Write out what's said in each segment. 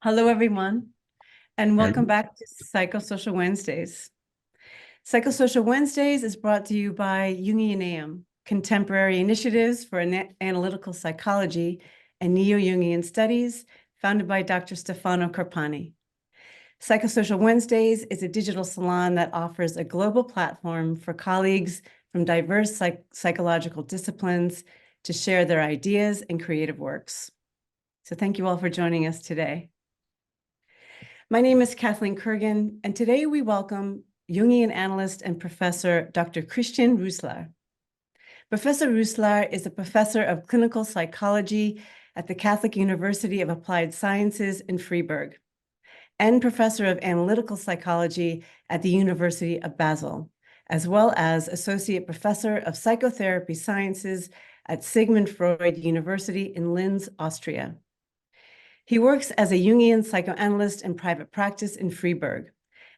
Hello, everyone, and welcome Hello. back to Psychosocial Wednesdays. Psychosocial Wednesdays is brought to you by Jungianism, contemporary initiatives for analytical psychology and neo-Jungian studies, founded by Dr. Stefano Carpani. Psychosocial Wednesdays is a digital salon that offers a global platform for colleagues from diverse psychological disciplines to share their ideas and creative works. So thank you all for joining us today. My name is Kathleen Kurgan, and today we welcome Jungian analyst and professor Dr. Christian Roesler. Professor Roesler is a professor of clinical psychology at the Catholic University of Applied Sciences in Freiburg and professor of analytical psychology at the University of Basel, as well as associate professor of psychotherapy sciences at Sigmund Freud University in Linz, Austria. He works as a Jungian psychoanalyst in private practice in Freiburg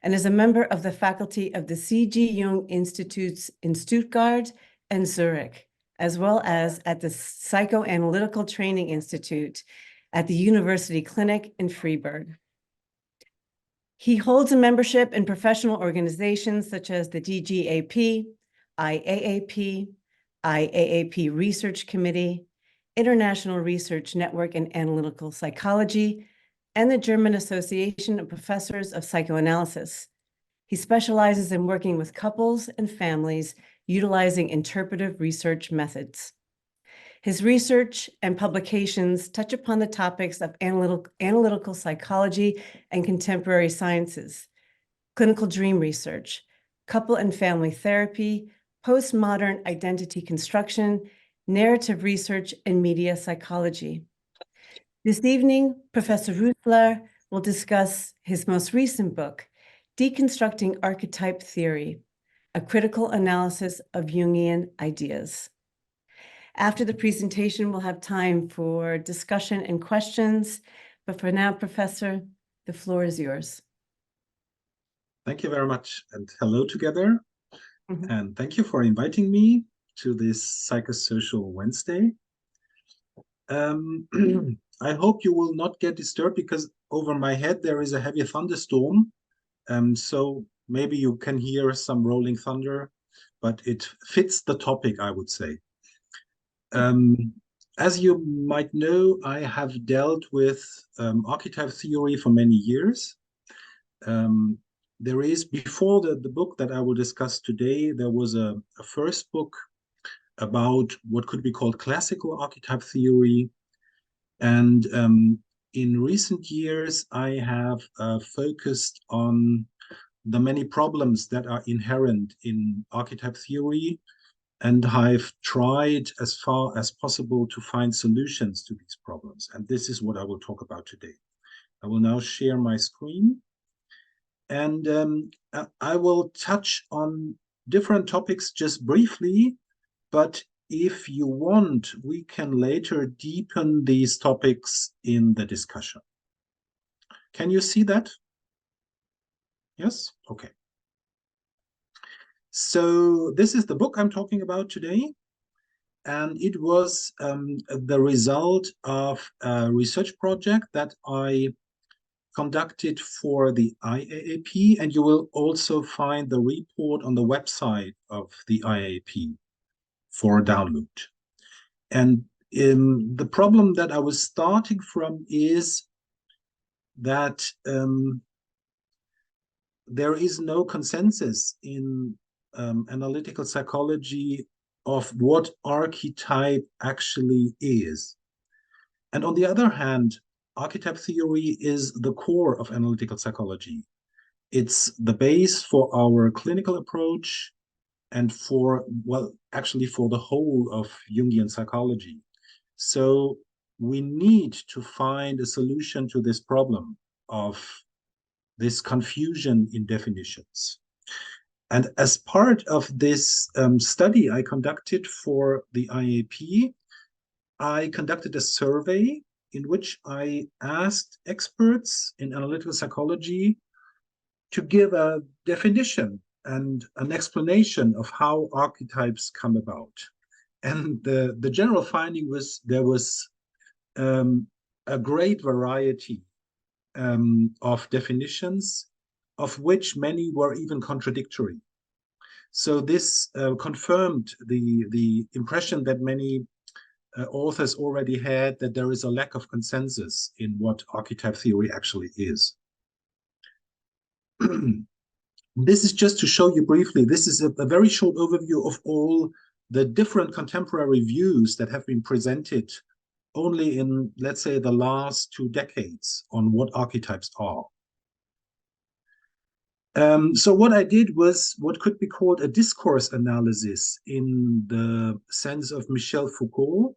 and is a member of the faculty of the C.G. Jung Institutes in Stuttgart and Zurich, as well as at the Psychoanalytical Training Institute at the University Clinic in Freiburg. He holds a membership in professional organizations such as the DGAP, IAAP, IAAP Research Committee, International Research Network in Analytical Psychology, and the German Association of Professors of Psychoanalysis. He specializes in working with couples and families utilizing interpretive research methods. His research and publications touch upon the topics of analytical psychology and contemporary sciences, clinical dream research, couple and family therapy, postmodern identity construction, narrative research, and media psychology. This evening, Professor Roesler will discuss his most recent book, Deconstructing Archetype Theory, a critical analysis of Jungian ideas. After the presentation, we'll have time for discussion and questions. But for now, Professor, the floor is yours. Thank you very much, and hello together. And thank you for inviting me to this Psychosocial Wednesday. I hope you will not get disturbed because over my head there is a heavy thunderstorm. So maybe you can hear some rolling thunder, but it fits the topic, I would say. As you might know, I have dealt with archetype theory for many years. There is, before the book that I will discuss today, there was a first book about what could be called classical archetype theory. And in recent years, I have focused on the many problems that are inherent in archetype theory, and I've tried as far as possible to find solutions to these problems. And this is what I will talk about today. I will now share my screen. And I will touch on different topics just briefly, but if you want, we can later deepen these topics in the discussion. Can you see that? Yes? Okay. So this is the book I'm talking about today. And it was the result of a research project that I conducted for the IAAP, and you will also find the report on the website of the IAAP for download. And the problem that I was starting from is that there is no consensus in analytical psychology of what archetype actually is. And on the other hand, archetype theory is the core of analytical psychology. It's the base for our clinical approach and for, well, actually for the whole of Jungian psychology. So we need to find a solution to this problem of this confusion in definitions. And as part of this study I conducted for the IAP, I conducted a survey in which I asked experts in analytical psychology to give a definition and an explanation of how archetypes come about. And the general finding was there was a great variety of definitions, of which many were even contradictory. So this confirmed the impression that many authors already had, that there is a lack of consensus in what archetype theory actually is. This is just to show you briefly, this is a very short overview of all the different contemporary views that have been presented only in, let's say, the last 2 decades on what archetypes are. So what I did was what could be called a discourse analysis in the sense of Michel Foucault.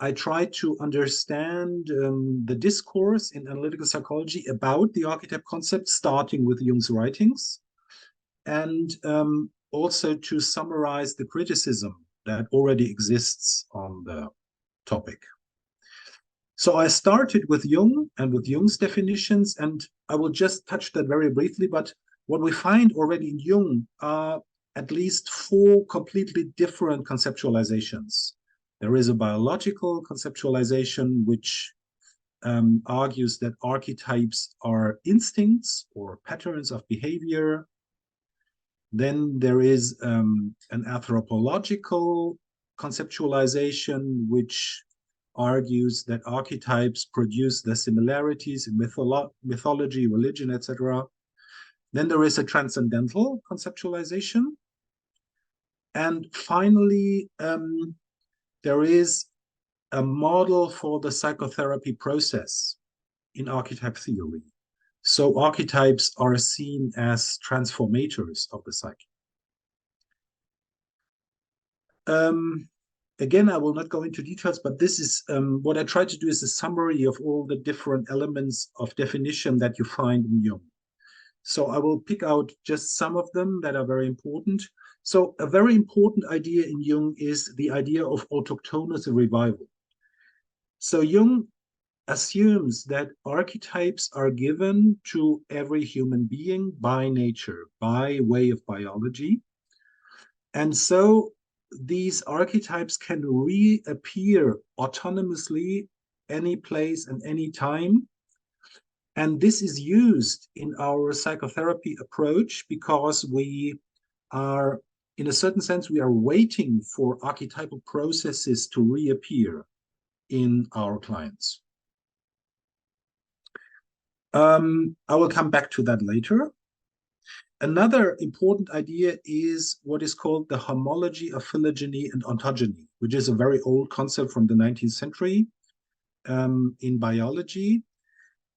I tried to understand the discourse in analytical psychology about the archetype concept, starting with Jung's writings, and also to summarize the criticism that already exists on the topic. So I started with Jung and with Jung's definitions, and I will just touch that very briefly, but what we find already in Jung are at least 4 completely different conceptualizations. There is a biological conceptualization, which argues that archetypes are instincts or patterns of behavior. Then there is an anthropological conceptualization, which argues that archetypes produce the similarities in mythology, religion, etc. Then there is a transcendental conceptualization. And finally, there is a model for the psychotherapy process in archetype theory. So archetypes are seen as transformators of the psyche. Again, I will not go into details, but this is what I try to do is a summary of all the different elements of definition that you find in Jung. So I will pick out just some of them that are very important. So a very important idea in Jung is the idea of autochthonous revival. So Jung assumes that archetypes are given to every human being by nature, by way of biology. And so these archetypes can reappear autonomously any place and any time. And this is used in our psychotherapy approach because we are, in a certain sense, we are waiting for archetypal processes to reappear in our clients. I will come back to that later. Another important idea is what is called the homology of phylogeny and ontogeny, which is a very old concept from the 19th century in biology,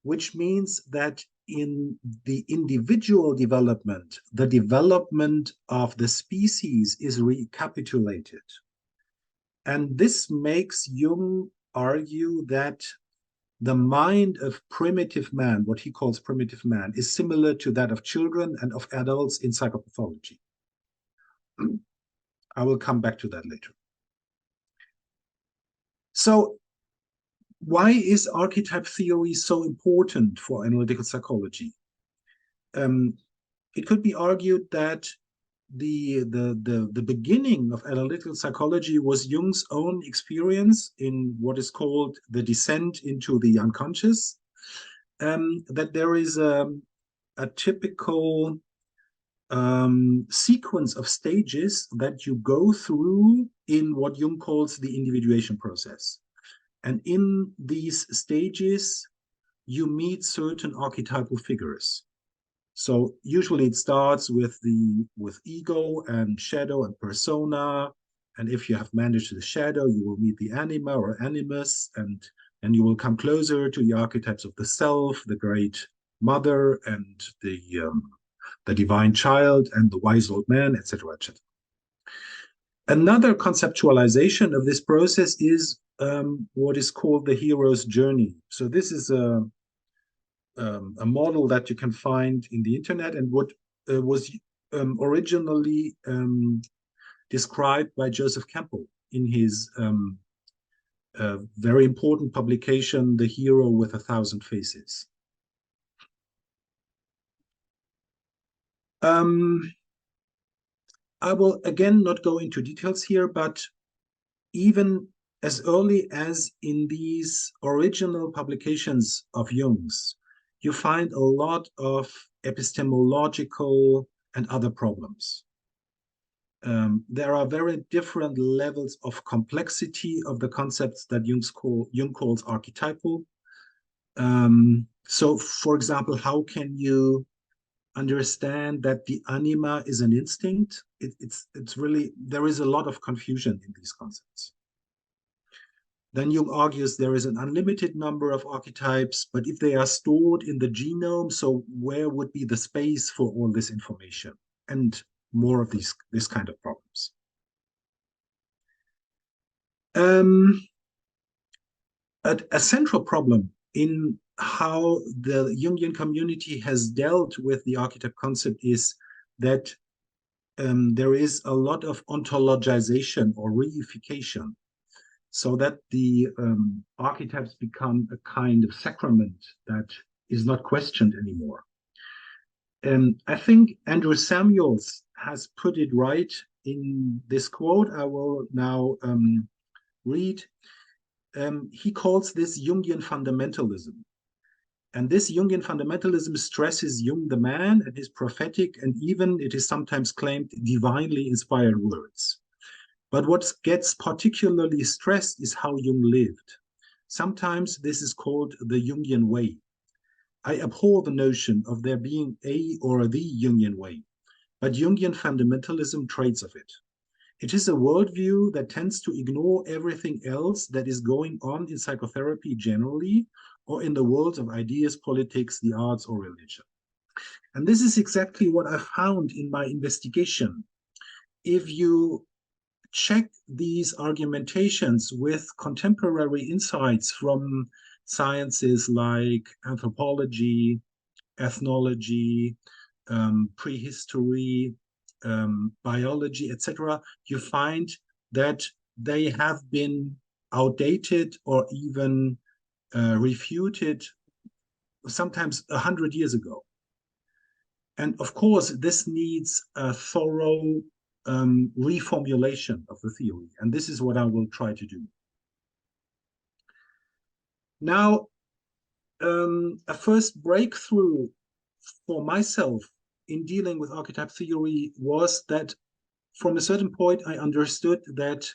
which means that in the individual development, the development of the species is recapitulated. And this makes Jung argue that the mind of primitive man, what he calls primitive man, is similar to that of children and of adults in psychopathology. I will come back to that later. So why is archetype theory so important for analytical psychology? It could be argued that the beginning of analytical psychology was Jung's own experience in what is called the descent into the unconscious, that there is a typical sequence of stages that you go through in what Jung calls the individuation process. And in these stages, you meet certain archetypal figures. So usually it starts with ego and shadow and persona. And if you have managed the shadow, you will meet the anima or animus, and you will come closer to the archetypes of the self, the great mother, and the divine child, and the wise old man, etc., etc. Another conceptualization of this process is what is called the hero's journey. So this is a model that you can find in the internet, and what was originally described by Joseph Campbell in his very important publication, The Hero with a Thousand Faces. I will again not go into details here, but even as early as in these original publications of Jung's, you find a lot of epistemological and other problems. There are very different levels of complexity of the concepts that Jung calls archetypal. So, for example, how can you understand that the anima is an instinct? It's really, there is a lot of confusion in these concepts. Then Jung argues there is an unlimited number of archetypes, but if they are stored in the genome, so where would be the space for all this information? And more of this kind of problems. A central problem in how the Jungian community has dealt with the archetype concept is that there is a lot of ontologization or reification, so that the archetypes become a kind of sacrament that is not questioned anymore. I think Andrew Samuels has put it right in this quote I will now read. He calls this Jungian fundamentalism. And this Jungian fundamentalism stresses Jung the man and his prophetic and even, it is sometimes claimed, divinely inspired words. But what gets particularly stressed is how Jung lived. Sometimes this is called the Jungian way. I abhor the notion of there being a or the Jungian way, but Jungian fundamentalism trades of it. It is a worldview that tends to ignore everything else that is going on in psychotherapy generally, or in the worlds of ideas, politics, the arts, or religion. And this is exactly what I found in my investigation. If you check these argumentations with contemporary insights from sciences like anthropology, ethnology, prehistory, biology, etc., you find that they have been outdated or even refuted sometimes 100 years ago. And of course, this needs a thorough reformulation of the theory. And this is what I will try to do. Now, a first breakthrough for myself in dealing with archetype theory was that from a certain point, I understood that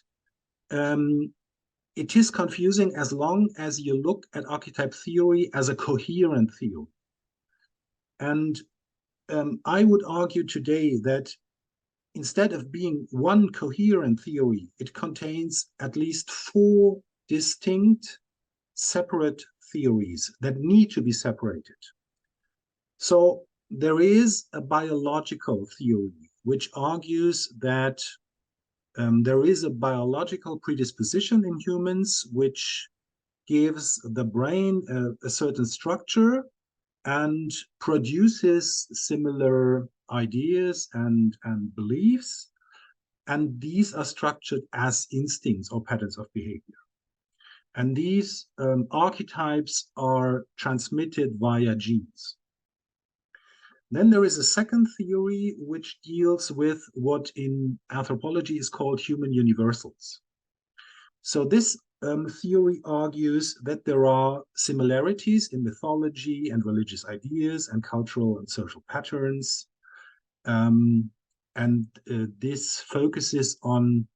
it is confusing as long as you look at archetype theory as a coherent theory. And I would argue today that instead of being one coherent theory, it contains at least 4 distinct, separate theories that need to be separated. So there is a biological theory which argues that there is a biological predisposition in humans which gives the brain a certain structure and produces similar ideas and beliefs. And these are structured as instincts or patterns of behavior. And these archetypes are transmitted via genes. Then there is a second theory which deals with what in anthropology is called human universals. So this theory argues that there are similarities in mythology and religious ideas and cultural and social patterns. This focuses on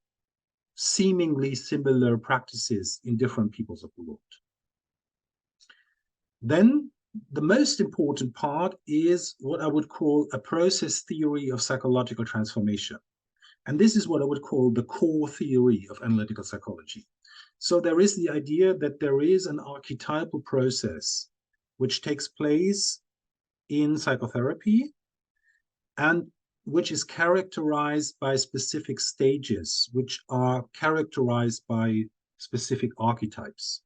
seemingly similar practices in different peoples of the world. Then the most important part is what I would call a process theory of psychological transformation. And this is what I would call the core theory of analytical psychology. So there is the idea that there is an archetypal process which takes place in psychotherapy and which is characterized by specific stages, which are characterized by specific archetypes.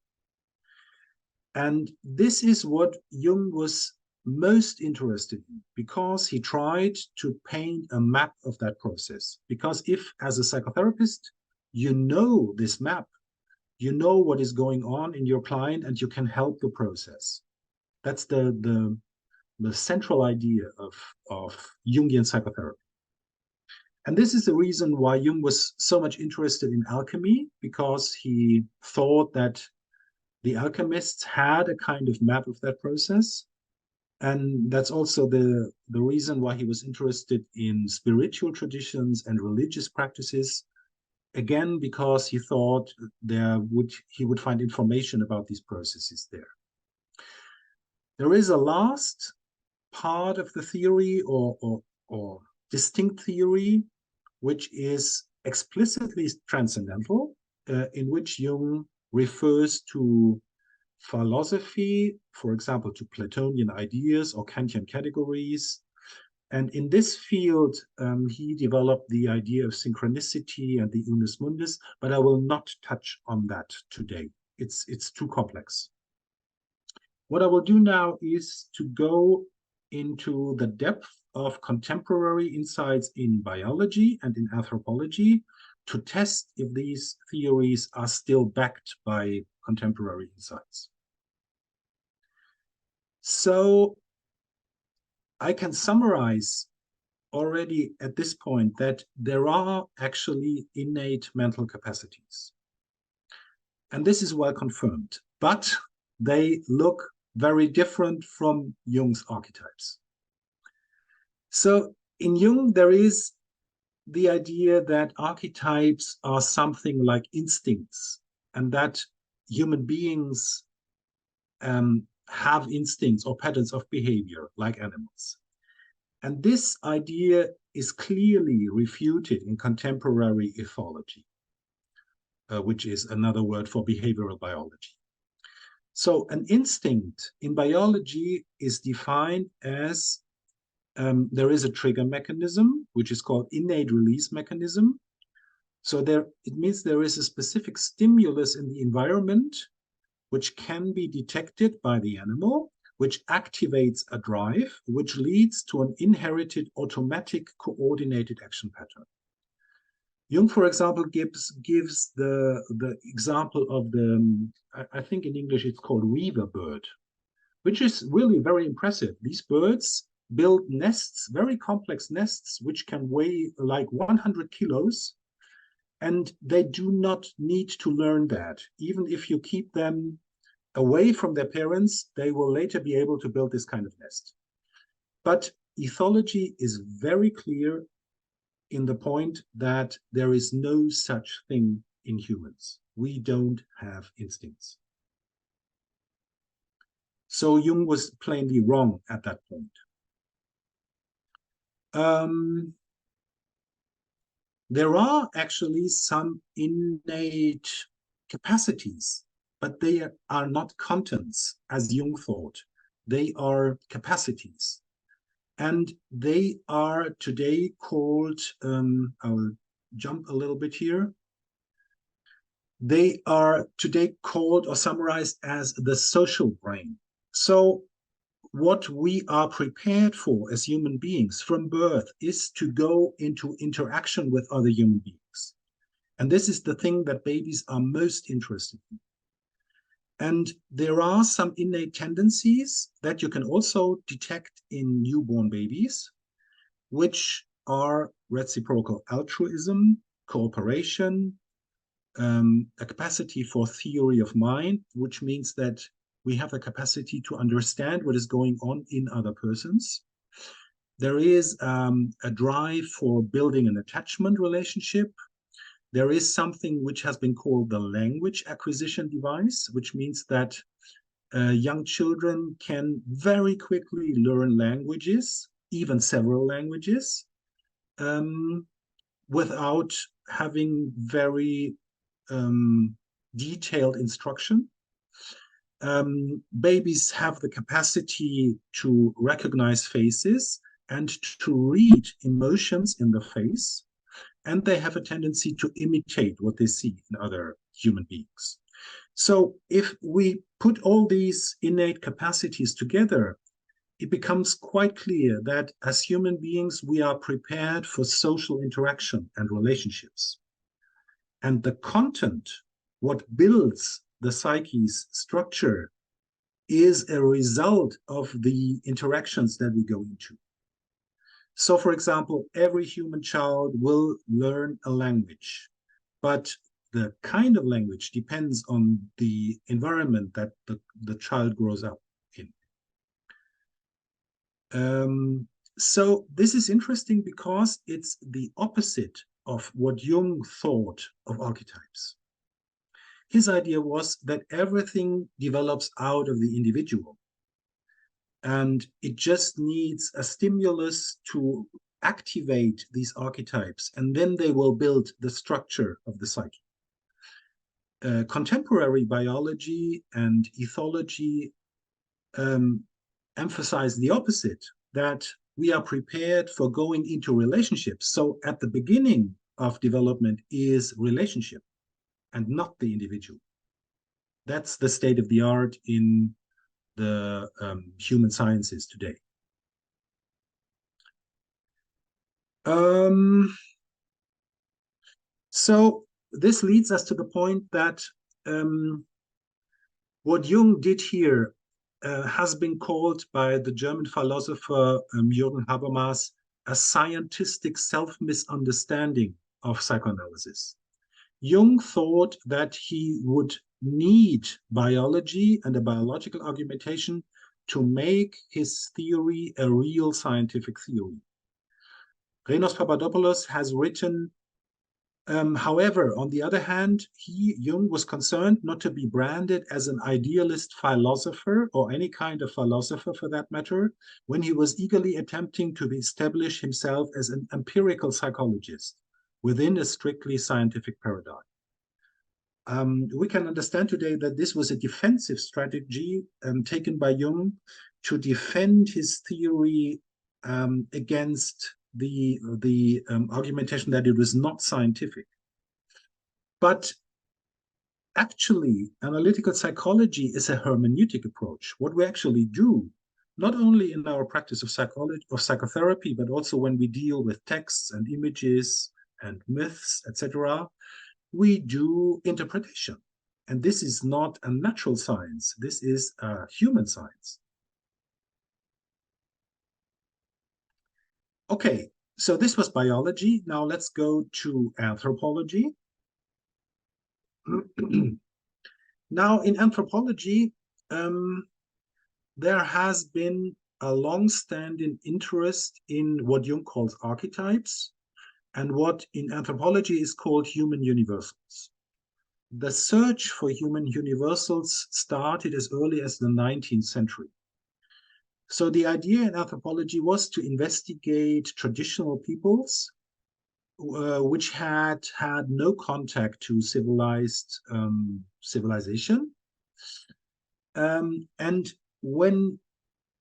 And this is what Jung was most interested in, because he tried to paint a map of that process. Because if, as a psychotherapist, you know this map, you know what is going on in your client and you can help the process. That's the central idea of Jungian psychotherapy. And this is the reason why Jung was so much interested in alchemy, because he thought that the alchemists had a kind of map of that process. And that's also the reason why he was interested in spiritual traditions and religious practices. Again, because he thought he would find information about these processes there. There is a last part of the theory or distinct theory, which is explicitly transcendental, in which Jung refers to philosophy, for example, to Platonian ideas or Kantian categories. And in this field, he developed the idea of synchronicity and the unus mundus, but I will not touch on that today. It's too complex. What I will do now is to go into the depth of contemporary insights in biology and in anthropology to test if these theories are still backed by contemporary insights. So I can summarize already at this point that there are actually innate mental capacities. And this is well confirmed, but they look very different from Jung's archetypes. So in Jung, there is the idea that archetypes are something like instincts, and that human beings have instincts or patterns of behavior like animals. And this idea is clearly refuted in contemporary ethology, which is another word for behavioral biology. So an instinct in biology is defined as there is a trigger mechanism, which is called innate release mechanism. So it means there is a specific stimulus in the environment which can be detected by the animal, which activates a drive, which leads to an inherited automatic coordinated action pattern. Jung, for example, gives the example of I think in English it's called weaver bird, which is really very impressive. These birds build nests, very complex nests, which can weigh like 100 kilos, and they do not need to learn that. Even if you keep them away from their parents, they will later be able to build this kind of nest. But ethology is very clear in the point that there is no such thing in humans. We don't have instincts. So Jung was plainly wrong at that point. There are actually some innate capacities, but they are not contents, as Jung thought. They are capacities. And they are today called, I'll jump a little bit here. They are today called or summarized as the social brain. So what we are prepared for as human beings from birth is to go into interaction with other human beings. And this is the thing that babies are most interested in. And there are some innate tendencies that you can also detect in newborn babies, which are reciprocal altruism, cooperation, a capacity for theory of mind, which means that we have a capacity to understand what is going on in other persons. There is a drive for building an attachment relationship. There is something which has been called the language acquisition device, which means that young children can very quickly learn languages, even several languages, without having very detailed instruction. Babies have the capacity to recognize faces and to read emotions in the face, and they have a tendency to imitate what they see in other human beings. So if we put all these innate capacities together, it becomes quite clear that as human beings, we are prepared for social interaction and relationships. And the content, what builds the psyche's structure, is a result of the interactions that we go into. So, for example, every human child will learn a language, but the kind of language depends on the environment that the child grows up in. So this is interesting because it's the opposite of what Jung thought of archetypes. His idea was that everything develops out of the individual, and it just needs a stimulus to activate these archetypes, and then they will build the structure of the psyche. Contemporary biology and ethology emphasize the opposite, that we are prepared for going into relationships. So at the beginning of development is relationship and not the individual. That's the state of the art in the human sciences today. So this leads us to the point that what Jung did here has been called by the German philosopher Jürgen Habermas a scientistic self-misunderstanding of psychoanalysis. Jung thought that he would need biology and a biological argumentation to make his theory a real scientific theory. Renos Papadopoulos has written, however, on the other hand, Jung, was concerned not to be branded as an idealist philosopher, or any kind of philosopher for that matter, when he was eagerly attempting to establish himself as an empirical psychologist within a strictly scientific paradigm. We can understand today that this was a defensive strategy taken by Jung to defend his theory against the argumentation that it was not scientific. But actually, analytical psychology is a hermeneutic approach. What we actually do, not only in our practice of psychology, of psychotherapy, but also when we deal with texts and images and myths, etc., we do interpretation. And this is not a natural science. This is a human science. Okay, so this was biology. Now let's go to anthropology. Now, in anthropology, there has been a long-standing interest in what Jung calls archetypes and what in anthropology is called human universals. The search for human universals started as early as the 19th century. So the idea in anthropology was to investigate traditional peoples which had no contact to civilized civilization. And when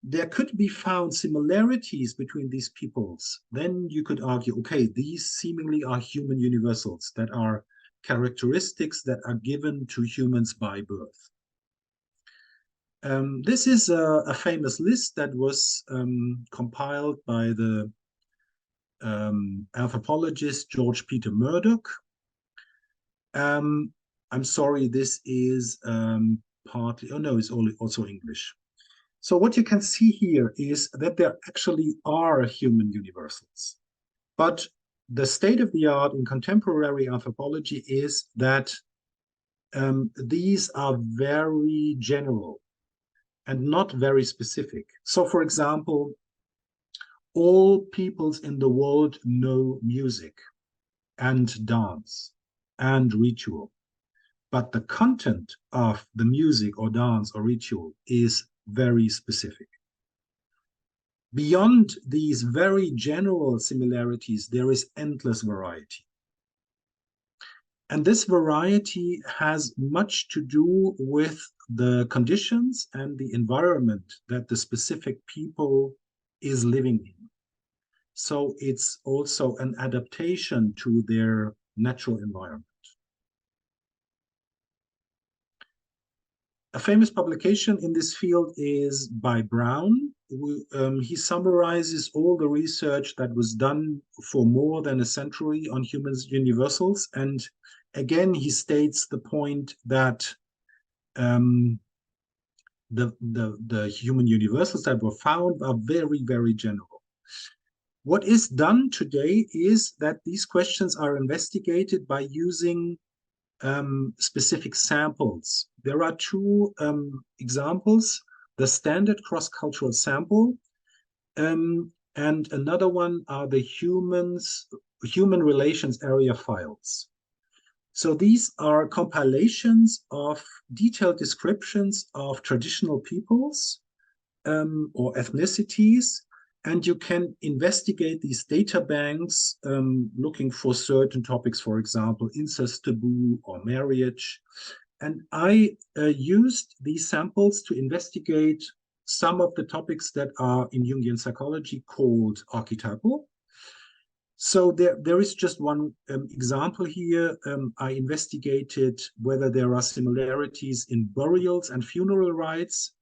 there could be found similarities between these peoples, then you could argue, okay, these seemingly are human universals that are characteristics that are given to humans by birth. This is a famous list that was compiled by the anthropologist George Peter Murdoch. I'm sorry, this is partly, oh no, it's also English. So what you can see here is that there actually are human universals. But the state of the art in contemporary anthropology is that these are very general and not very specific. So for example, all peoples in the world know music and dance and ritual, but the content of the music or dance or ritual is very specific. Beyond these very general similarities, there is endless variety. And this variety has much to do with the conditions and the environment that the specific people is living in. So it's also an adaptation to their natural environment. A famous publication in this field is by Brown. He summarizes all the research that was done for more than a century on human universals. And again, he states the point that the human universals that were found are very, very general. What is done today is that these questions are investigated by using specific samples. There are two examples. The standard cross-cultural sample And another one are the human relations area files. So these are compilations of detailed descriptions of traditional peoples or ethnicities, and you can investigate these data banks looking for certain topics, for example, incest taboo or marriage. And I used these samples to investigate some of the topics that are in Jungian psychology called archetypal. So there is just one example here. I investigated whether there are similarities in burials and funeral rites.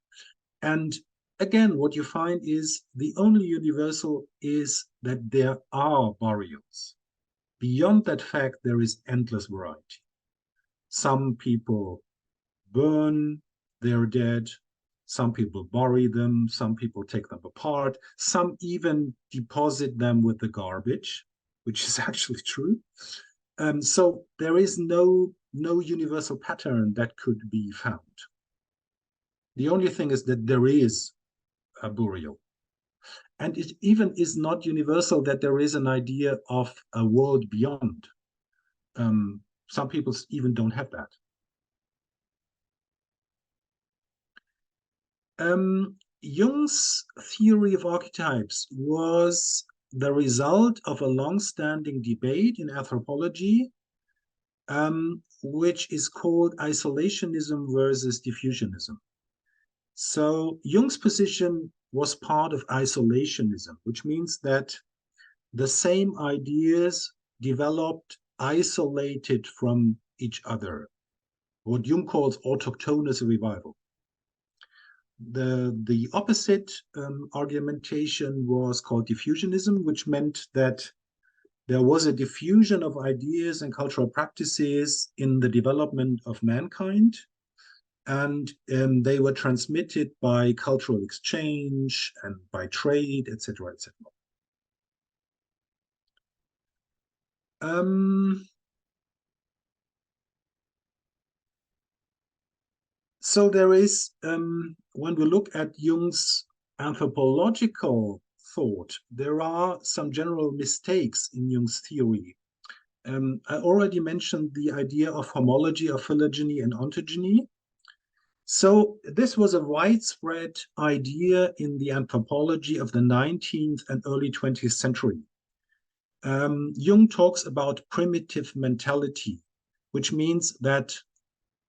And again, what you find is the only universal is that there are burials. Beyond that fact, there is endless variety. Some people burn their dead, some people bury them, some people take them apart, some even deposit them with the garbage, which is actually true. So there is no universal pattern that could be found. The only thing is that there is a burial. And it even is not universal that there is an idea of a world beyond. Some people even don't have that. Jung's theory of archetypes was the result of a long-standing debate in anthropology, which is called isolationism versus diffusionism. So Jung's position was part of isolationism, which means that the same ideas developed isolated from each other, what Jung calls autochthonous revival. The opposite argumentation was called diffusionism, which meant that there was a diffusion of ideas and cultural practices in the development of mankind, and they were transmitted by cultural exchange and by trade, etc., etc. So there is, when we look at Jung's anthropological thought, there are some general mistakes in Jung's theory. I already mentioned the idea of homology, of phylogeny, and ontogeny. So this was a widespread idea in the anthropology of the 19th and early 20th century. Jung talks about primitive mentality, which means that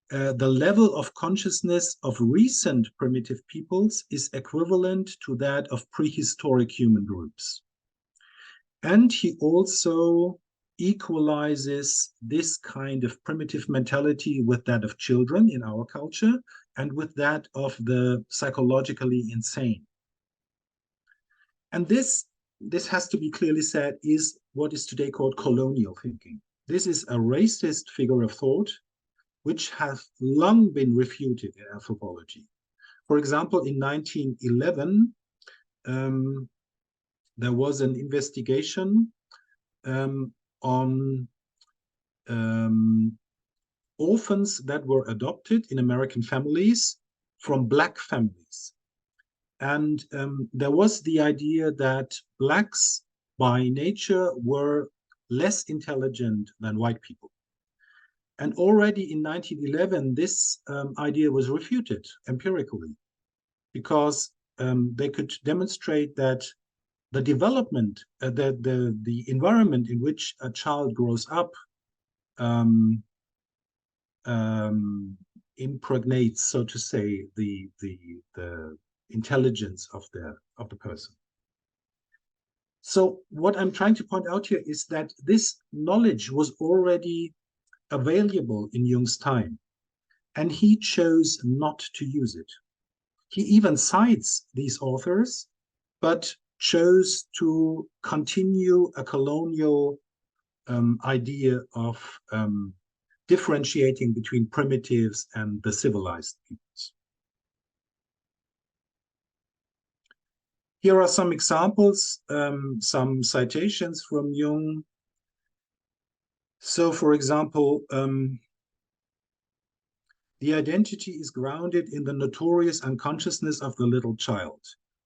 the level of consciousness of recent primitive peoples is equivalent to that of prehistoric human groups. And he also equalizes this kind of primitive mentality with that of children in our culture and with that of the psychologically insane. And this has to be clearly said, is what is today called colonial thinking. This is a racist figure of thought which have long been refuted in anthropology. For example, in 1911, there was an investigation on orphans that were adopted in American families from Black families. And there was the idea that Blacks by nature were less intelligent than white people. And already in 1911, this idea was refuted empirically because they could demonstrate that the development, the environment in which a child grows up impregnates, so to say, the intelligence of the person. So what I'm trying to point out here is that this knowledge was already available in Jung's time, and he chose not to use it. He even cites these authors, but chose to continue a colonial idea of differentiating between primitives and the civilized peoples. Here are some examples, some citations from Jung. So, for example, the identity is grounded in the notorious unconsciousness of the little child.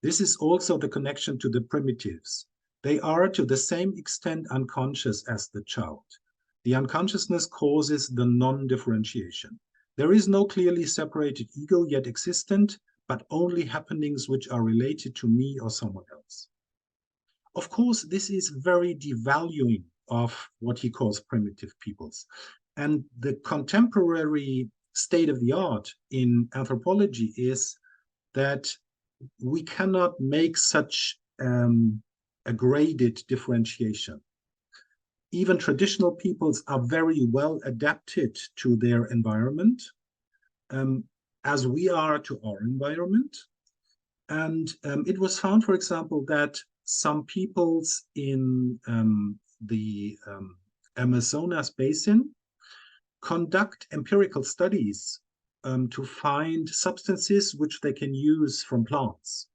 This is also the connection to the primitives. They are to the same extent unconscious as the child. The unconsciousness causes the non-differentiation. There is no clearly separated ego yet existent, but only happenings which are related to me or someone else. Of course, this is very devaluing of what he calls primitive peoples. And the contemporary state of the art in anthropology is that we cannot make such a graded differentiation. Even traditional peoples are very well adapted to their environment, as we are to our environment. And it was found, for example, that some peoples in the Amazonas basin conduct empirical studies to find substances which they can use from plants.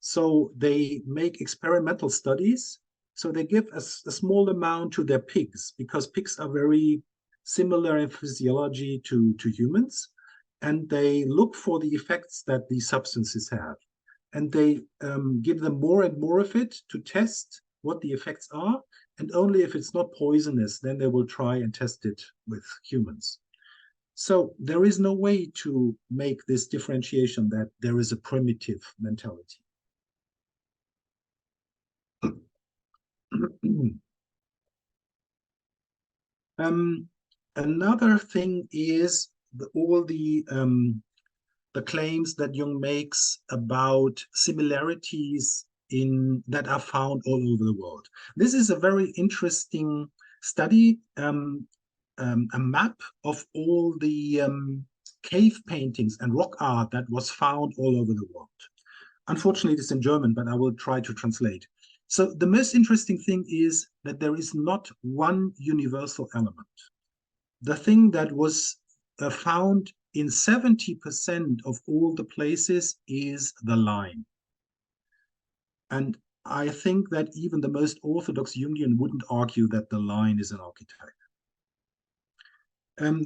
So they make experimental studies. So they give a small amount to their pigs, because pigs are very similar in physiology to humans. And they look for the effects that these substances have. And they give them more and more of it to test what the effects are. And only if it's not poisonous, then they will try and test it with humans. So there is no way to make this differentiation that there is a primitive mentality. Another thing is all the claims that Jung makes about similarities that are found all over the world. This is a very interesting study, a map of all the cave paintings and rock art that was found all over the world. Unfortunately, it's in German, but I will try to translate. So the most interesting thing is that there is not one universal element. The thing that was found in 70% of all the places is the line. And I think that even the most orthodox Jungian wouldn't argue that the line is an archetype.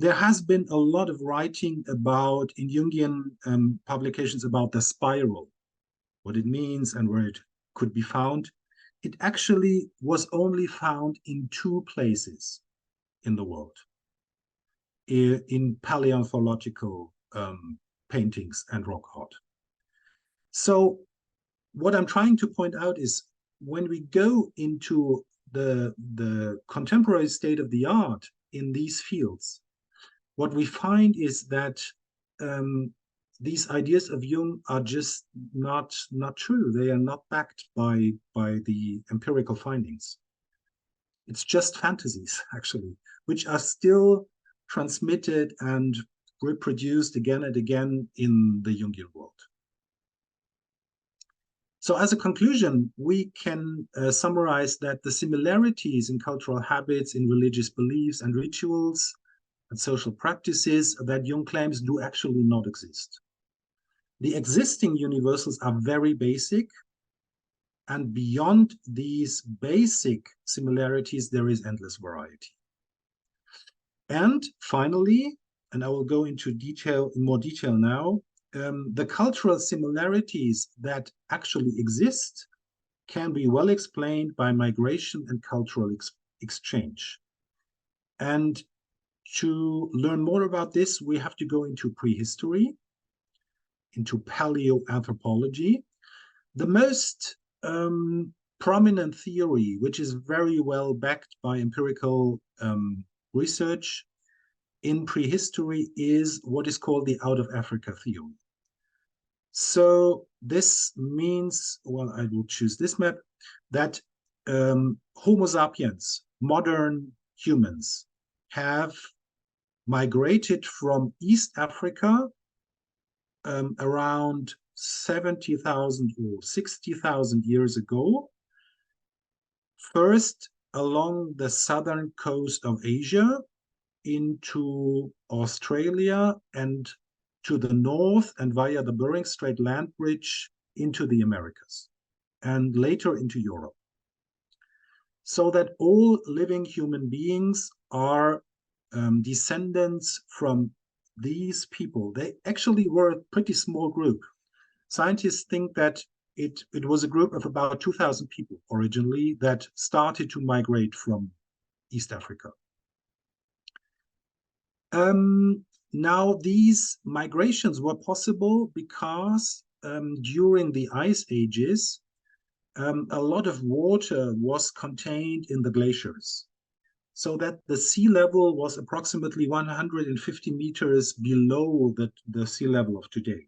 There has been a lot of writing about, in Jungian publications, about the spiral, what it means and where it could be found. It actually was only found in 2 places in the world, in paleontological paintings and rock art. So what I'm trying to point out is, when we go into the contemporary state of the art in these fields, what we find is that these ideas of Jung are just not true. They are not backed by the empirical findings. It's just fantasies, actually, which are still transmitted and reproduced again and again in the Jungian world. So as a conclusion, we can summarize that the similarities in cultural habits, in religious beliefs and rituals, and social practices that Jung claims do actually not exist. The existing universals are very basic, and beyond these basic similarities, there is endless variety. And finally, and I will go into more detail now, the cultural similarities that actually exist can be well explained by migration and cultural exchange. And to learn more about this, we have to go into prehistory, into paleoanthropology. The most prominent theory, which is very well backed by empirical research in prehistory, is what is called the out of Africa theory. So this means, well, I will choose this map, that Homo sapiens, modern humans, have migrated from East Africa around 70,000 or 60,000 years ago, first along the southern coast of Asia into Australia, and to the north and via the Bering Strait land bridge into the Americas, and later into Europe. So that all living human beings are descendants from these people. They actually were a pretty small group. Scientists think that it was a group of about 2,000 people originally that started to migrate from East Africa. Now, these migrations were possible because during the ice ages, a lot of water was contained in the glaciers, so that the sea level was approximately 150 meters below the sea level of today.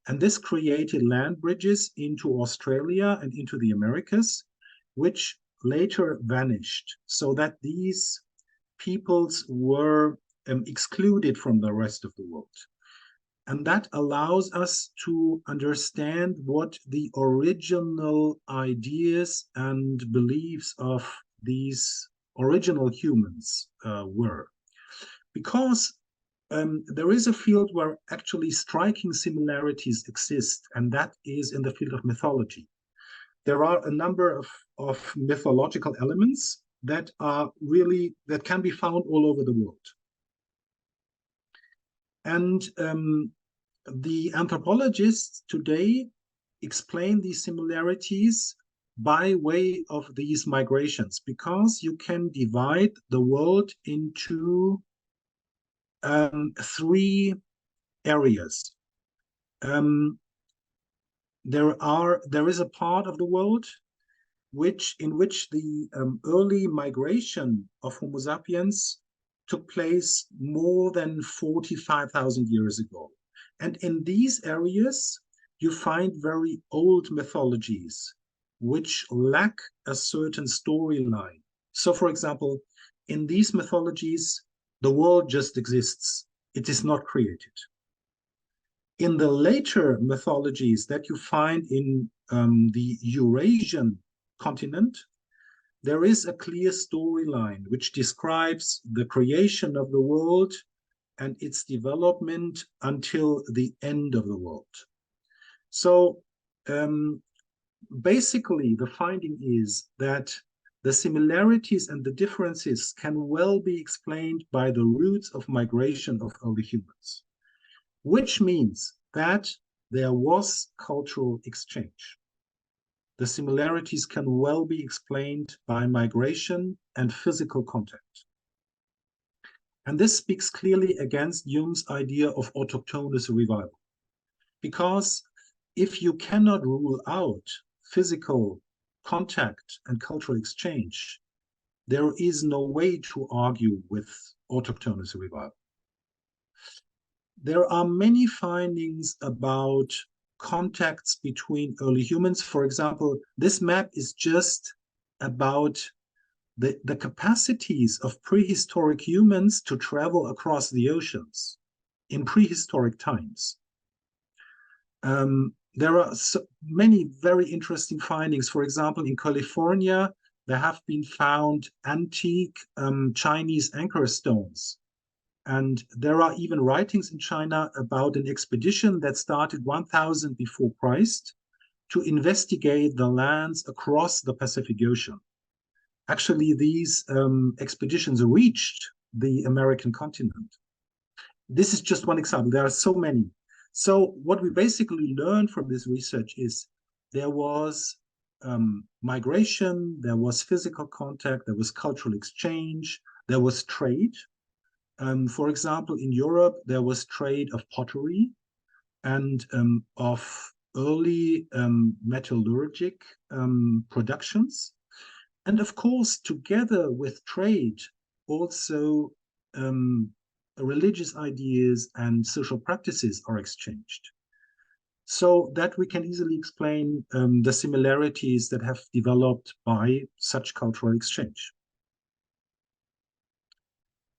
And this created land bridges into Australia and into the Americas, which later vanished, so that these peoples were excluded from the rest of the world. And that allows us to understand what the original ideas and beliefs of these original humans were. Because there is a field where actually striking similarities exist, and that is in the field of mythology. There are a number of mythological elements that can be found all over the world. And the anthropologists today explain these similarities by way of these migrations, because you can divide the world into three areas. There is a part of the world in which the early migration of Homo sapiens took place more than 45,000 years ago. And in these areas, you find very old mythologies which lack a certain storyline. So, for example, in these mythologies, the world just exists. It is not created. In the later mythologies that you find in the Eurasian continent, there is a clear storyline which describes the creation of the world and its development until the end of the world. So basically, the finding is that the similarities and the differences can well be explained by the roots of migration of early humans, which means that there was cultural exchange. The similarities can well be explained by migration and physical contact. And this speaks clearly against Jung's idea of autochthonous revival. Because if you cannot rule out physical contact and cultural exchange, there is no way to argue with autochthonous revival. There are many findings about contacts between early humans. For example, this map is just about the capacities of prehistoric humans to travel across the oceans in prehistoric times. There are many very interesting findings. For example, in California, there have been found antique Chinese anchor stones. And there are even writings in China about an expedition that started 1000 before Christ to investigate the lands across the Pacific Ocean. Actually, these expeditions reached the American continent. This is just one example. There are so many. So what we basically learned from this research is there was migration, there was physical contact, there was cultural exchange, there was trade. For example, in Europe, there was trade of pottery and of early metallurgic productions. And of course, together with trade, also religious ideas and social practices are exchanged. So that we can easily explain the similarities that have developed by such cultural exchange.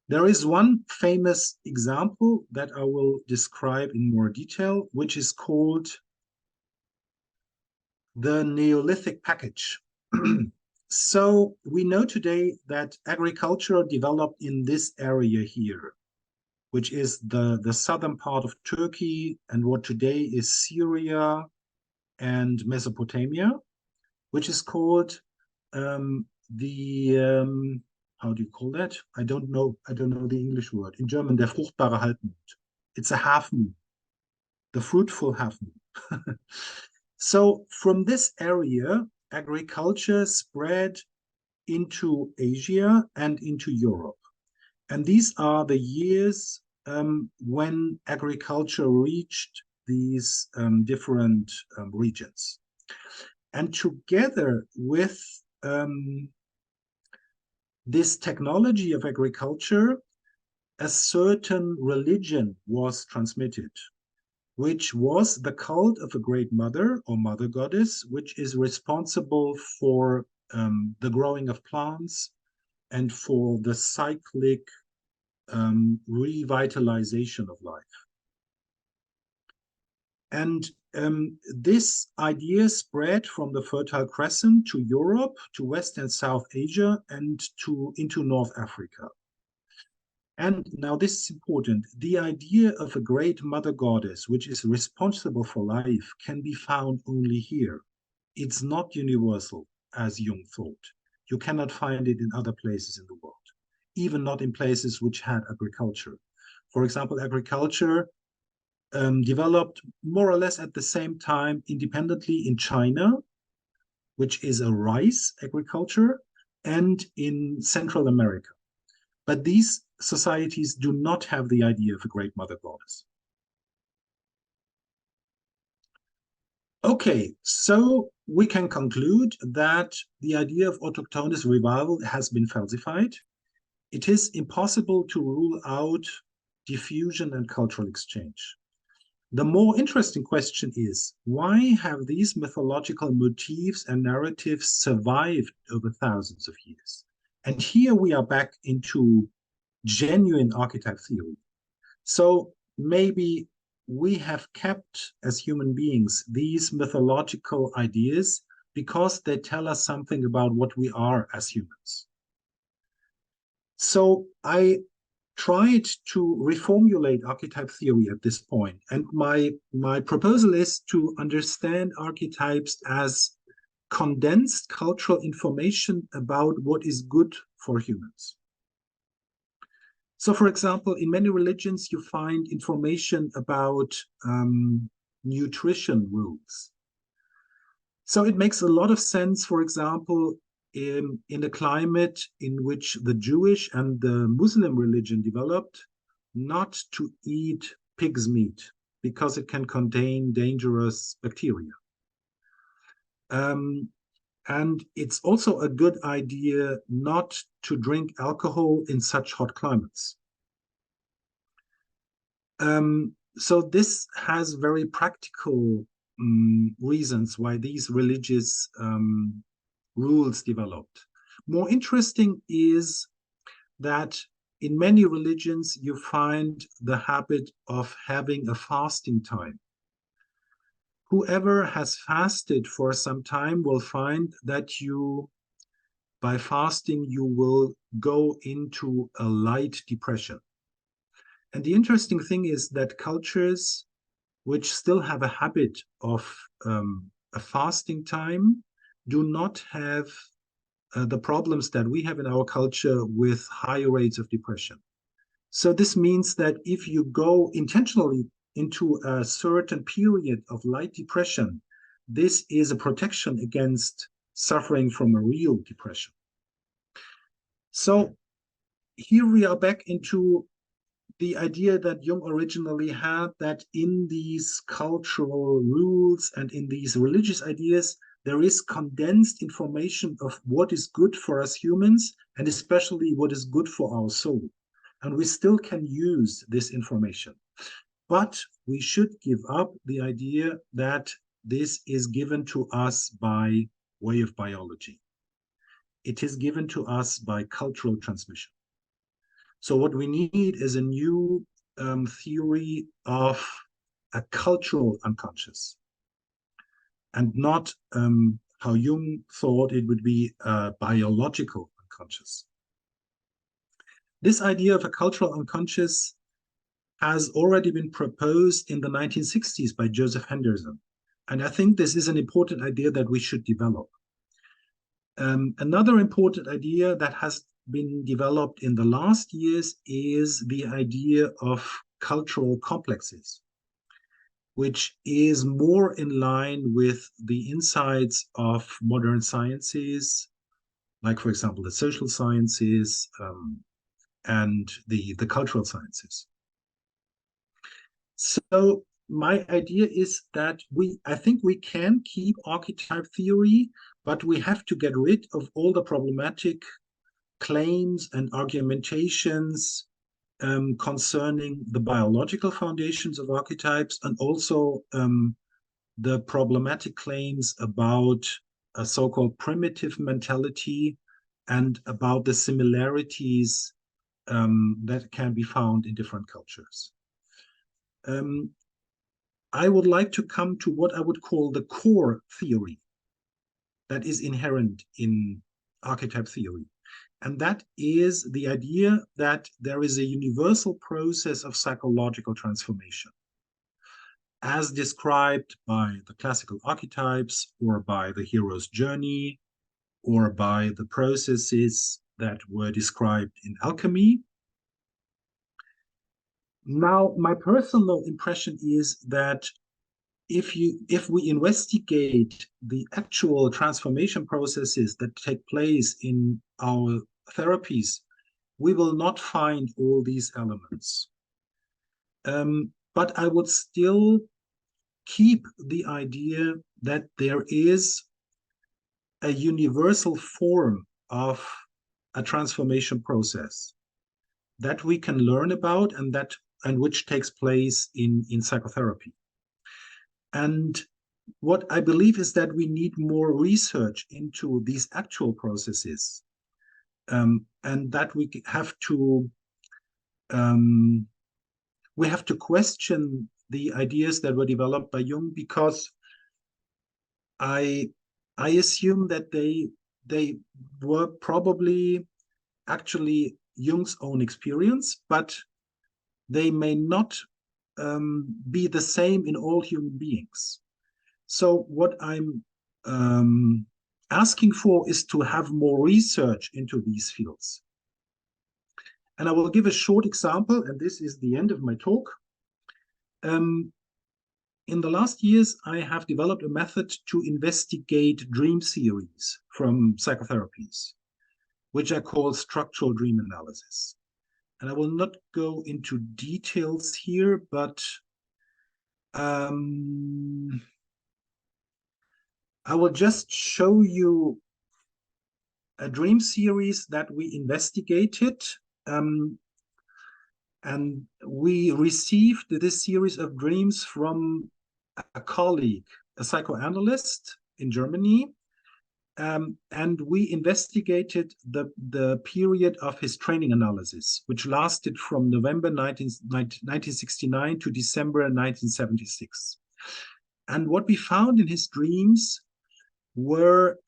There is one famous example that I will describe in more detail, which is called the Neolithic package. So we know today that agriculture developed in this area here, which is the southern part of Turkey and what today is Syria and Mesopotamia, which is called how do you call that? I don't know the English word. In German, der fruchtbare Halbmond. It's a half moon, the fruitful half moon. So from this area, agriculture spread into Asia and into Europe. And these are the years when agriculture reached these different regions. And together with this technology of agriculture, a certain religion was transmitted, which was the cult of a great mother or mother goddess, which is responsible for the growing of plants and for the cyclic revitalization of life. And this idea spread from the Fertile Crescent to Europe, to West and South Asia, and into North Africa. And now this is important. The idea of a great mother goddess, which is responsible for life, can be found only here. It's not universal, as Jung thought. You cannot find it in other places in the world, even not in places which had agriculture. For example, agriculture developed more or less at the same time independently in China, which is a rice agriculture, and in Central America. But these societies do not have the idea of a great mother goddess. Okay, so we can conclude that the idea of autochthonous revival has been falsified. It is impossible to rule out diffusion and cultural exchange. The more interesting question is, why have these mythological motifs and narratives survived over thousands of years? And here we are back into genuine archetype theory. So maybe we have kept, as human beings, these mythological ideas because they tell us something about what we are as humans. So I tried to reformulate archetype theory at this point, and my proposal is to understand archetypes as condensed cultural information about what is good for humans. So, for example, in many religions, you find information about nutrition rules. So it makes a lot of sense, for example, in a climate in which the Jewish and the Muslim religion developed, not to eat pig's meat because it can contain dangerous bacteria. And it's also a good idea not to drink alcohol in such hot climates. So this has very practical reasons why these religious rules developed. More interesting is that in many religions you find the habit of having a fasting time. Whoever has fasted for some time will find that by fasting, you will go into a light depression. And the interesting thing is that cultures which still have a habit of a fasting time do not have the problems that we have in our culture with high rates of depression. So this means that if you go intentionally into a certain period of light depression, this is a protection against suffering from a real depression. So here we are back into the idea that Jung originally had, that in these cultural rules and in these religious ideas, there is condensed information of what is good for us humans, and especially what is good for our soul. And we still can use this information. But we should give up the idea that this is given to us by way of biology. It is given to us by cultural transmission. So what we need is a new theory of a cultural unconscious, and not how Jung thought it would be a biological unconscious. This idea of a cultural unconscious has already been proposed in the 1960s by Joseph Henderson. And I think this is an important idea that we should develop. Another important idea that has been developed in the last years is the idea of cultural complexes. which is more in line with the insights of modern sciences, like, for example, the social sciences and the cultural sciences. So my idea is that I think we can keep archetype theory, but we have to get rid of all the problematic claims and argumentations concerning the biological foundations of archetypes, and also the problematic claims about a so-called primitive mentality and about the similarities that can be found in different cultures. I would like to come to what I would call the core theory that is inherent in archetype theory. And that is the idea that there is a universal process of psychological transformation, as described by the classical archetypes, or by the hero's journey, or by the processes that were described in alchemy. Now, my personal impression is that if we investigate the actual transformation processes that take place in our therapies, we will not find all these elements. But I would still keep the idea that there is a universal form of a transformation process that we can learn about, and which takes place in psychotherapy. And what I believe is that we need more research into these actual processes, and that we have to question the ideas that were developed by Jung, because I assume that they were probably actually Jung's own experience, but they may not be the same in all human beings. So what I'm asking for is to have more research into these fields. And I will give a short example, and this is the end of my talk. In the last years, I have developed a method to investigate dream series from psychotherapies, which I call structural dream analysis. And I will not go into details here, but I will just show you a dream series that we investigated. And we received this series of dreams from a colleague, a psychoanalyst in Germany. And we investigated the period of his training analysis, which lasted from November 1969 to December 1976. And what we found in his dreams were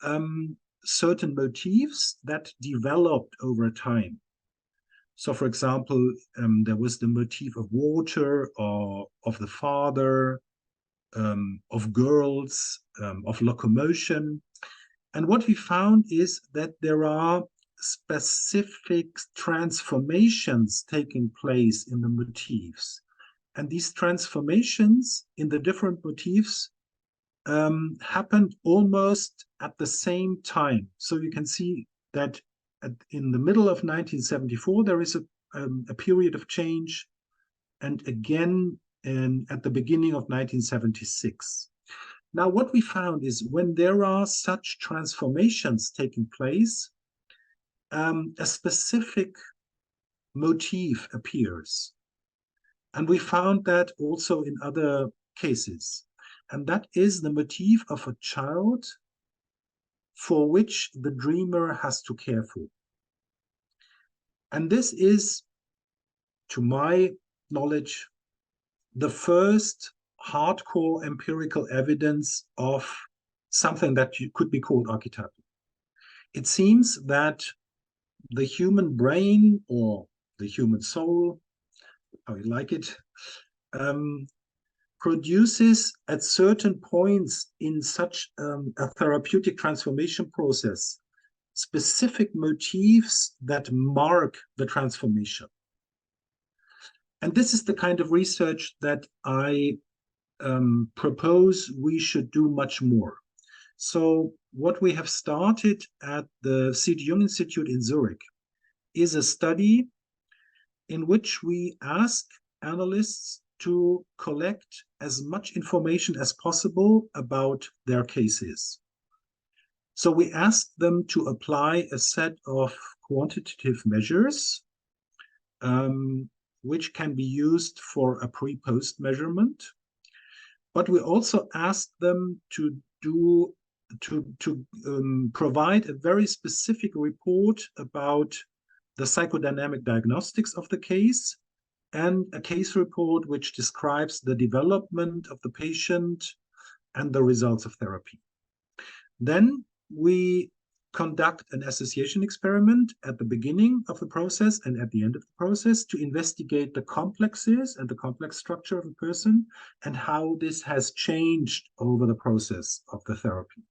certain motifs that developed over time. So, for example, there was the motif of water, or of the father, of girls, of locomotion. And what we found is that there are specific transformations taking place in the motifs. And these transformations in the different motifs happened almost at the same time. So you can see that in the middle of 1974, there is a period of change, and again at the beginning of 1976. Now, what we found is when there are such transformations taking place, a specific motif appears. And we found that also in other cases. And that is the motif of a child for which the dreamer has to care for. And this is, to my knowledge, the first hardcore empirical evidence of something that could be called archetypal. It seems that the human brain, or the human soul, how you like it, produces at certain points in such a therapeutic transformation process specific motifs that mark the transformation. And this is the kind of research that I propose we should do much more. So what we have started at the C.G. Jung Institute in Zurich is a study in which we ask analysts to collect as much information as possible about their cases. So we ask them to apply a set of quantitative measures, which can be used for a pre-post measurement. But we also ask them to provide a very specific report about the psychodynamic diagnostics of the case and a case report which describes the development of the patient and the results of therapy. Then we conduct an association experiment at the beginning of the process and at the end of the process to investigate the complexes and the complex structure of a person and how this has changed over the process of the therapy.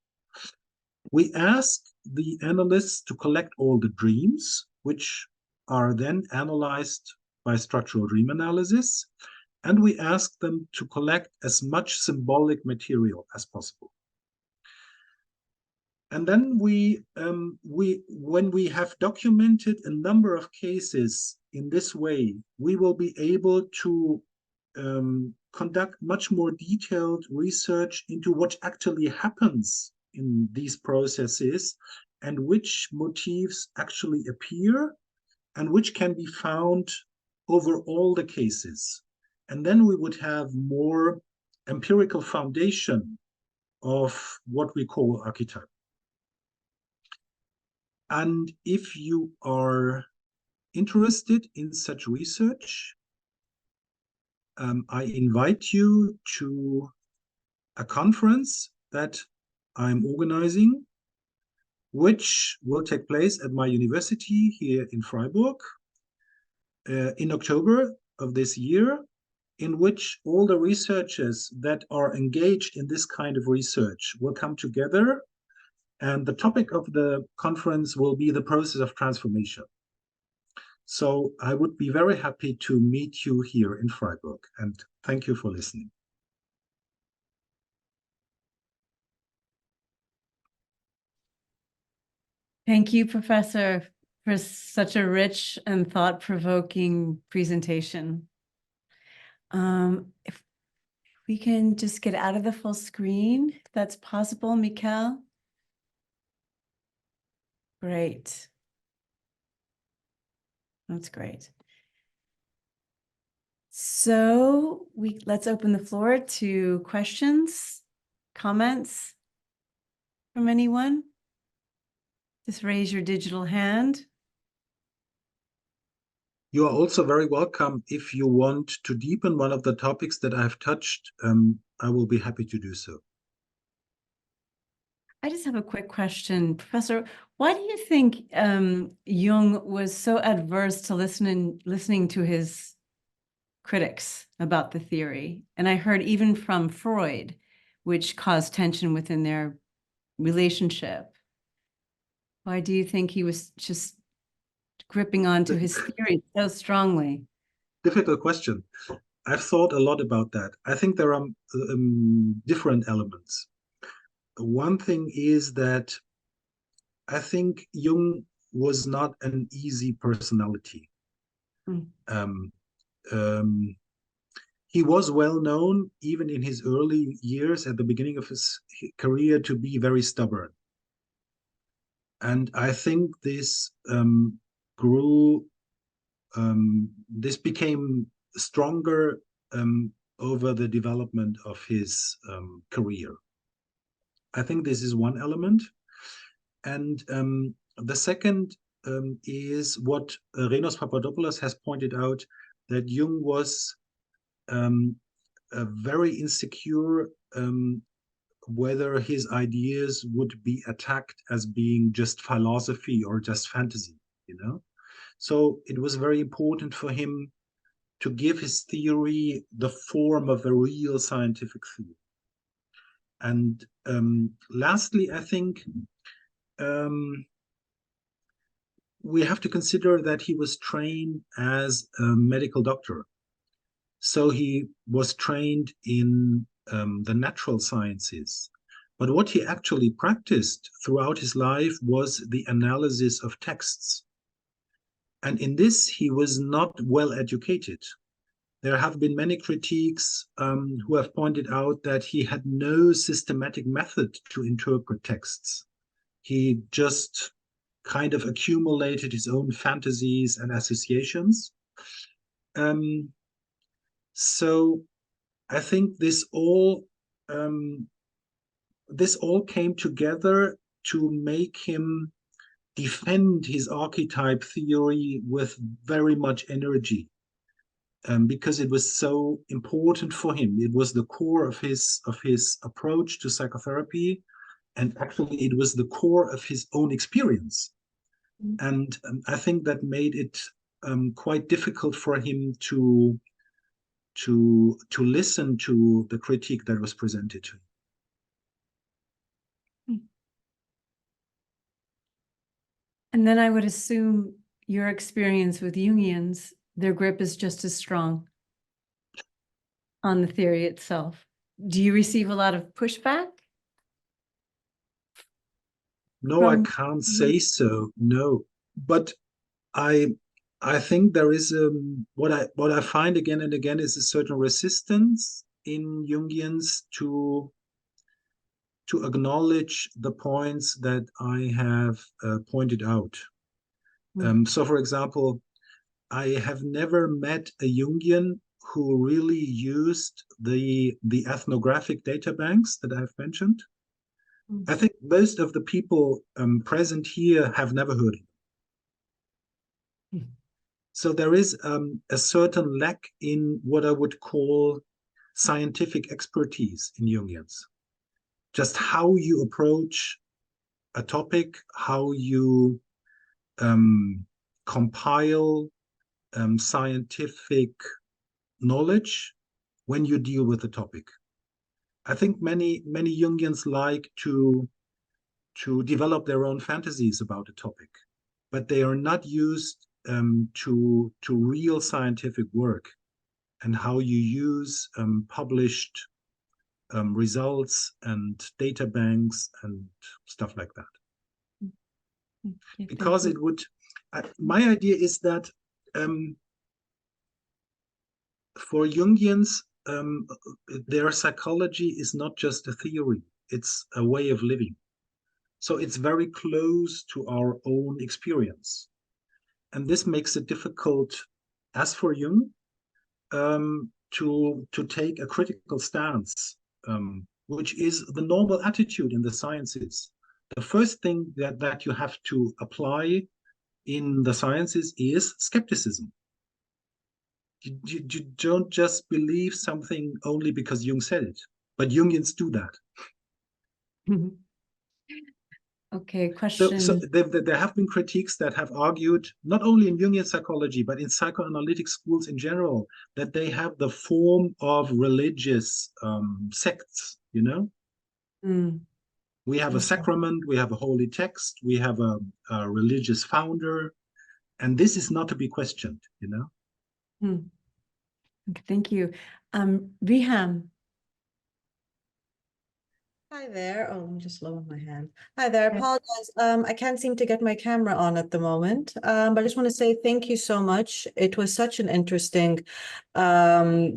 We ask the analysts to collect all the dreams, which are then analyzed by structural dream analysis, and we ask them to collect as much symbolic material as possible. And then when we have documented a number of cases in this way, we will be able to conduct much more detailed research into what actually happens in these processes and which motifs actually appear and which can be found over all the cases. And then we would have more empirical foundation of what we call archetype. And if you are interested in such research, I invite you to a conference that I'm organizing, which will take place at my university here in Freiburg in October of this year, in which all the researchers that are engaged in this kind of research will come together. And the topic of the conference will be the process of transformation. So I would be very happy to meet you here in Freiburg, and thank you for listening. Thank you, Professor, for such a rich and thought-provoking presentation. If we can just get out of the full screen, if that's possible, Mikkel. Great. That's great. So let's open the floor to questions, comments from anyone. Just raise your digital hand. You are also very welcome if you want to deepen one of the topics that I've touched. I will be happy to do so. I just have a quick question, Professor. Why do you think Jung was so adverse to listening to his critics about the theory? And I heard even from Freud, which caused tension within their relationship. Why do you think he was just gripping onto his theory so strongly? Difficult question. I've thought a lot about that. I think there are different elements. One thing is that I think Jung was not an easy personality. He was well known, even in his early years at the beginning of his career, to be very stubborn. And I think this this became stronger over the development of his career. I think this is one element. And the second is what Renos Papadopoulos has pointed out, that Jung was very insecure whether his ideas would be attacked as being just philosophy or just fantasy, you know? So it was very important for him to give his theory the form of a real scientific theory. And lastly, I think we have to consider that he was trained as a medical doctor. So he was trained in the natural sciences. But what he actually practiced throughout his life was the analysis of texts. And in this, he was not well educated. There have been many critiques who have pointed out that he had no systematic method to interpret texts. He just kind of accumulated his own fantasies and associations. Um, so I think this all came together to make him defend his archetype theory with very much energy, because it was so important for him. It was the core of his approach to psychotherapy, and actually it was the core of his own experience. And I think that made it quite difficult for him to listen to the critique that was presented to him. And then I would assume your experience with Jungians, their grip is just as strong on the theory itself. Do you receive a lot of pushback? No, I can't say so. No, but I I think there is what I find again and again is a certain resistance in Jungians to acknowledge the points that I have pointed out. So, for example, I have never met a Jungian who really used the ethnographic data banks that I've mentioned. I think most of the people present here have never heard of them. So there is a certain lack in what I would call scientific expertise in Jungians. Just how you approach a topic, how you compile scientific knowledge when you deal with the topic. I think many Jungians like to develop their own fantasies about a topic, but they are not used to real scientific work and how you use published results and data banks and stuff like that. Because it would, my idea is that for Jungians, their psychology is not just a theory, it's a way of living. So it's very close to our own experience. And this makes it difficult, as for Jung, to take a critical stance, which is the normal attitude in the sciences. The first thing that you have to apply in the sciences is skepticism. You don't just believe something only because Jung said it, but Jungians do that. Okay, question. So there have been critiques that have argued, not only in Jungian psychology, but in psychoanalytic schools in general, that they have the form of religious sects, you know? We have a sacrament, we have a holy text, we have a religious founder, and this is not to be questioned, you know? Okay, thank you. Riham. Hi there. Oh, I'm just lowering my hand. Hi there. Apologize. I can't seem to get my camera on at the moment. But I just want to say thank you so much. It was such an interesting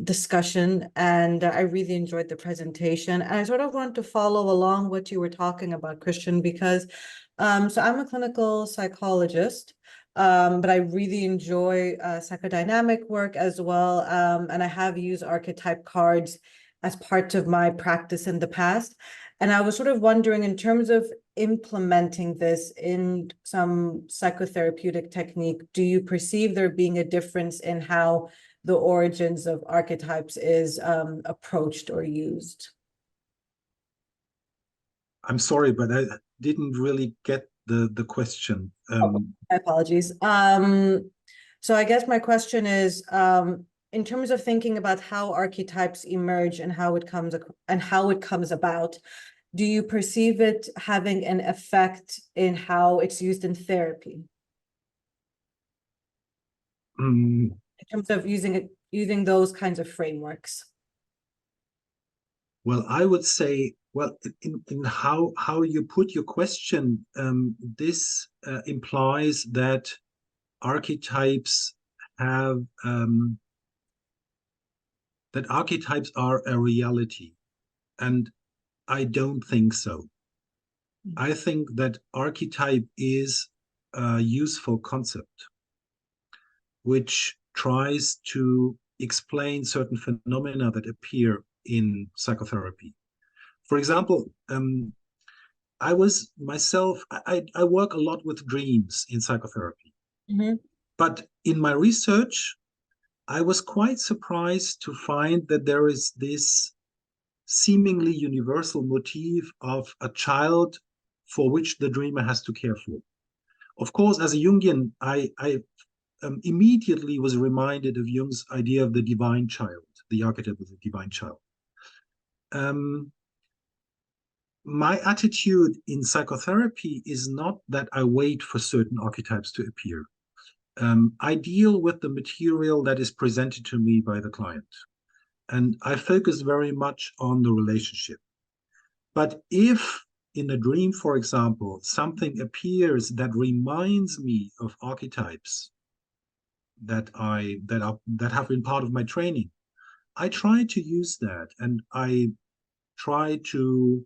discussion, and I really enjoyed the presentation. And I sort of want to follow along what you were talking about, Christian, because so I'm a clinical psychologist. But I really enjoy psychodynamic work as well. And I have used archetype cards as part of my practice in the past. And I was sort of wondering, in terms of implementing this in some psychotherapeutic technique, do you perceive there being a difference in how the origins of archetypes is approached or used? I'm sorry, but I didn't really get the question. My apologies. So I guess my question is, in terms of thinking about how archetypes emerge and how it comes about, do you perceive it having an effect in how it's used in therapy? In terms of using those kinds of frameworks? Well, I would say, well, in how you put your question, this implies that archetypes have that archetypes are a reality, and I don't think so. I think that archetype is a useful concept which tries to explain certain phenomena that appear in psychotherapy. For example, I was myself, I work a lot with dreams in psychotherapy. Mhm. But in my research, I was quite surprised to find that there is this seemingly universal motif of a child for which the dreamer has to care for. Of course, as a Jungian, I immediately was reminded of Jung's idea of the divine child, the archetype of the divine child. My attitude in psychotherapy is not that I wait for certain archetypes to appear. I deal with the material that is presented to me by the client, and I focus very much on the relationship. But if in a dream, for example, something appears that reminds me of archetypes that have been part of my training, I try to use that, and I try to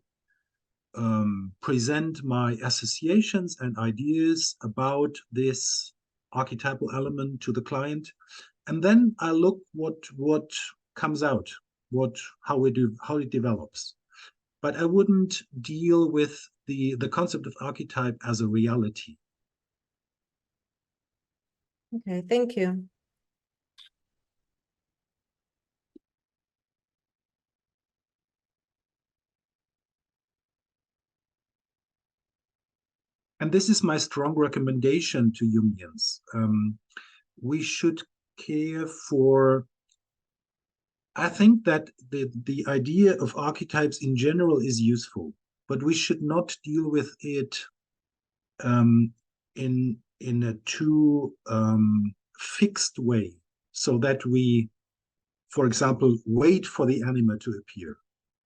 present my associations and ideas about this archetypal element to the client, and then I look what comes out, how it develops. But I wouldn't deal with the concept of archetype as a reality. Okay, thank you. And this is my strong recommendation to Jungians. We should care for, I think that the idea of archetypes in general is useful, but we should not deal with it in a too fixed way, so that we, for example, wait for the anima to appear.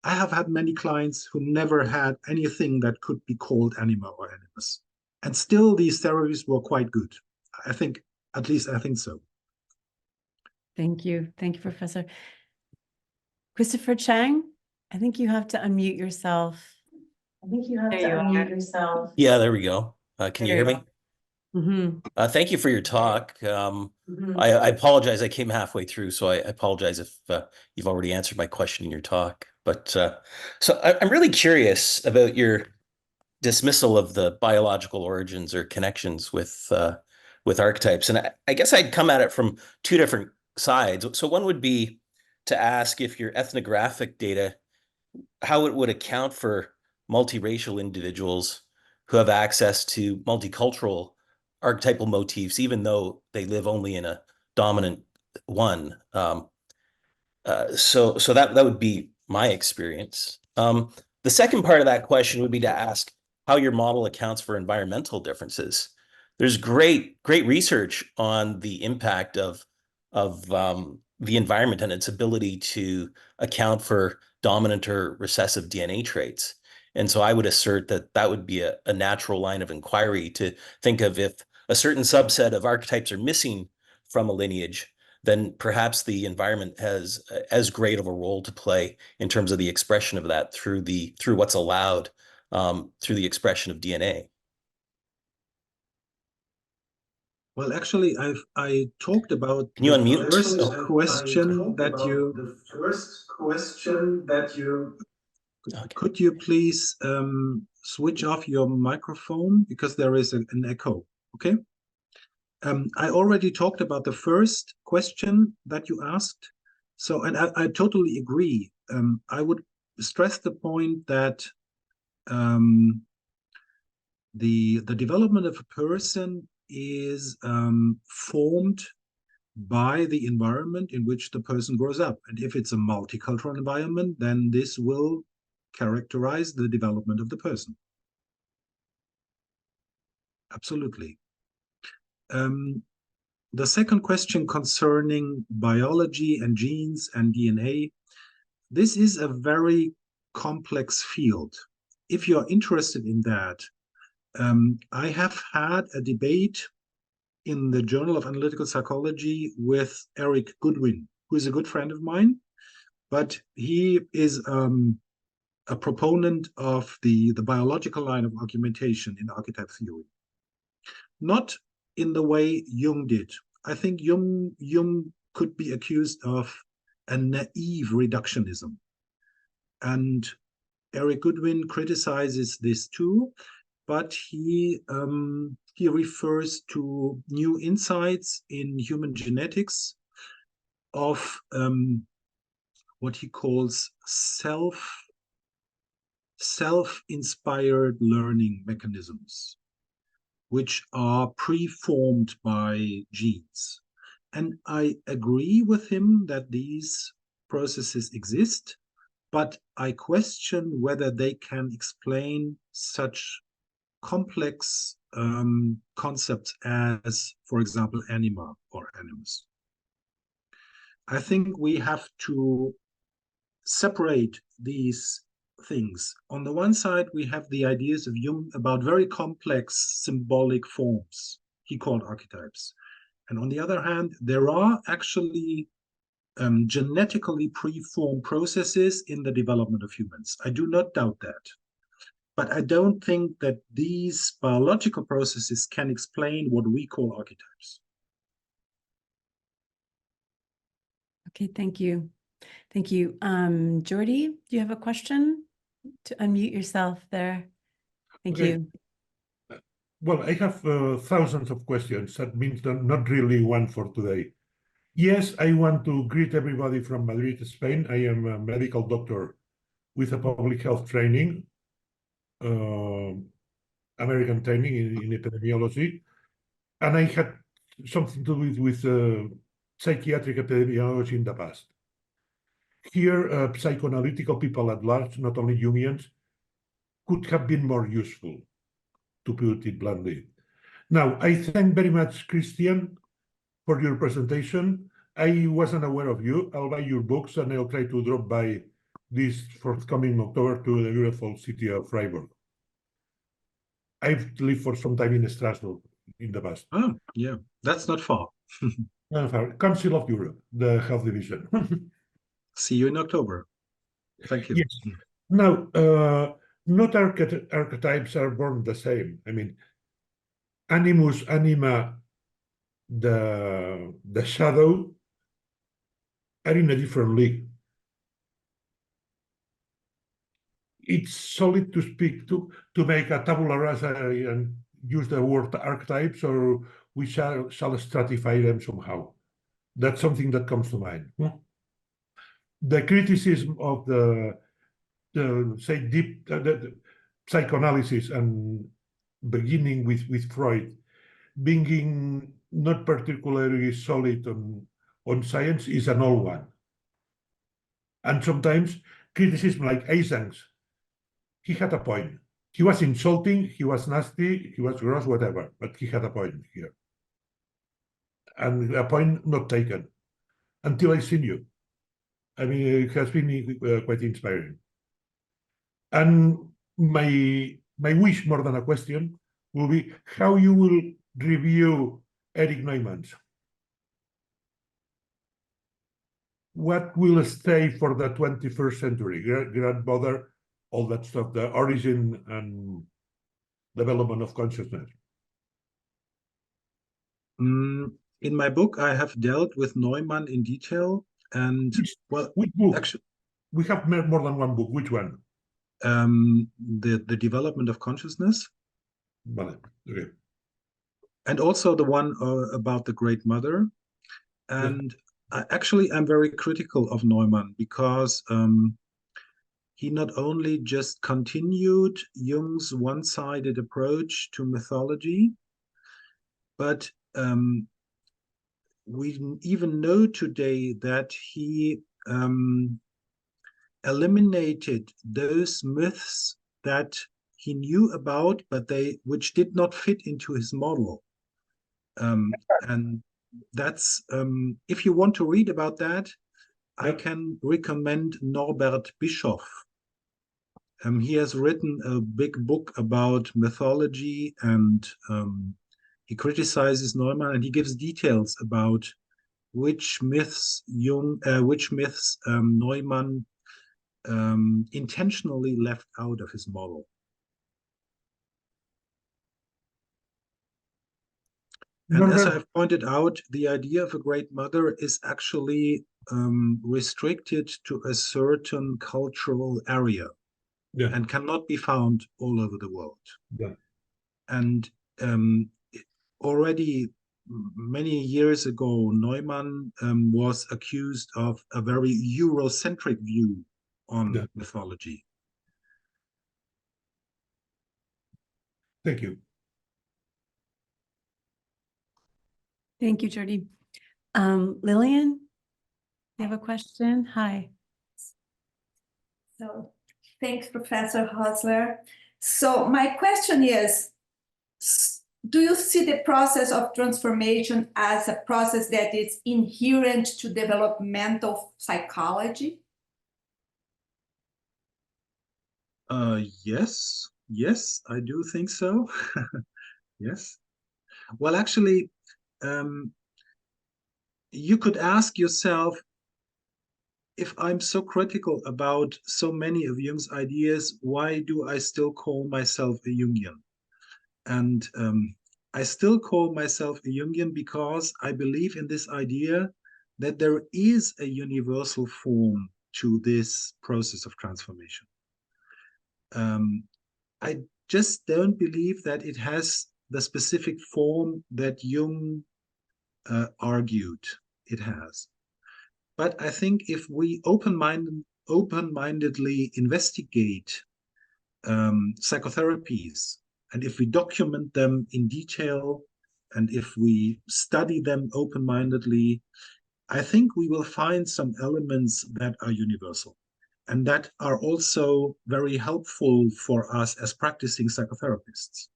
I have had many clients who never had anything that could be called anima or animus, and still these therapies were quite good. I think, at least I think so. Thank you. Thank you, Professor. Christopher Chang, I think you have to unmute yourself. There you are. Yeah, there we go. Can you hear me? Mm-hmm. Thank you for your talk. I apologize. I came halfway through, so I apologize if you've already answered my question in your talk. But so I'm really curious about your dismissal of the biological origins or connections with archetypes, and I guess I'd come at it from two different sides. So one would be to ask if your ethnographic data, how it would account for multiracial individuals who have access to multicultural archetypal motifs, even though they live only in a dominant one. So that would be my experience. The second part of that question would be to ask how your model accounts for environmental differences. There's great research on the impact of the environment and its ability to account for dominant or recessive DNA traits. And so I would assert that that would be a natural line of inquiry to think of if a certain subset of archetypes are missing from a lineage, then perhaps the environment has as great of a role to play in terms of the expression of that through what's allowed through the expression of DNA. Well, actually, I talked about Can you unmute? the first question that you Okay. could you please switch off your microphone because there is an echo. Okay. I already talked about the first question that you asked. So, and I totally agree. I would stress the point that the development of a person is formed by the environment in which the person grows up. And if it's a multicultural environment, then this will characterize the development of the person. Absolutely. The second question concerning biology and genes and DNA, this is a very complex field. If you're interested in that, I have had a debate in the Journal of Analytical Psychology with Eric Goodwin, who is a good friend of mine, but he is a proponent of the biological line of argumentation in archetype theory. Not in the way Jung did. I think Jung could be accused of a naive reductionism. And Eric Goodwin criticizes this too, but he refers to new insights in human genetics of what he calls self-inspired learning mechanisms, which are preformed by genes. And I agree with him that these processes exist, but I question whether they can explain such complex concepts as, for example, anima or animus. I think we have to separate these things. On the one side, we have the ideas of Jung about very complex symbolic forms he called archetypes. And on the other hand, there are actually genetically preformed processes in the development of humans. I do not doubt that. But I don't think that these biological processes can explain what we call archetypes. Okay, thank you. Thank you. Jordi, do you have a question? To unmute yourself there. Thank Okay. you. Well, I have thousands of questions. That means not really one for today. Yes, I want to greet everybody from Madrid, Spain. I am a medical doctor with a public health training, American training in epidemiology. And I had something to do with psychiatric epidemiology in the past. Here, psychoanalytical people at large, not only Jungians, could have been more useful, to put it bluntly. Now, I thank very much, Christian, for your presentation. I wasn't aware of you. I'll buy your books and I'll try to drop by this forthcoming October to the beautiful city of Freiburg. I've lived for some time in Strasbourg in the past. Oh, yeah, that's not far. Council of Europe, the health division. See you in October. Thank you. Yes. Now, not archetypes are born the same. I mean, animus, anima, the shadow are in a different league. It's solid to speak to make a tabula rasa and use the word archetypes, or we shall stratify them somehow. That's something that comes to mind. The criticism of the say deep the psychoanalysis and beginning with Freud being not particularly solid on science is an old one. And sometimes criticism like Eysenck's, he had a point. He was insulting, he was nasty, he was gross, whatever, but he had a point here. And a point not taken until I seen you. I mean, it has been quite inspiring. And my wish, more than a question, will be how you will review Erich Neumann's. What will stay for the 21st century? Grandmother, all that stuff, the origin and development of consciousness. In my book, I have dealt with Neumann in detail, and which book? Actually, we have more than one book. Which one? The development of consciousness. Vale. Okay. And also the one about the Great Mother. And I'm very critical of Neumann because he not only just continued Jung's one-sided approach to mythology, but we even know today that he eliminated those myths that he knew about, but which did not fit into his model. And that's if you want to read about that, I can recommend Norbert Bischoff. He has written a big book about mythology, and he criticizes Neumann, and he gives details about which myths Neumann intentionally left out of his model. And as Norbert, I've pointed out, the idea of a great mother is actually restricted to a certain cultural area yeah, and cannot be found all over the world. yeah, And already many years ago, Neumann was accused of a very Eurocentric view on yeah. mythology. Thank you. Thank you, Jordi. Lillian, you have a question? Hi. So thanks, Professor Roesler. So my question is, do you see the process of transformation as a process that is inherent to developmental psychology? Yes, I do think so. Yes. Well, actually, you could ask yourself, if I'm so critical about so many of Jung's ideas, why do I still call myself a Jungian? And I still call myself a Jungian because I believe in this idea that there is a universal form to this process of transformation. I just don't believe that it has the specific form that Jung argued it has. But I think if we open-mindedly investigate psychotherapies, and if we document them in detail, and if we study them open-mindedly, I think we will find some elements that are universal and that are also very helpful for us as practicing psychotherapists.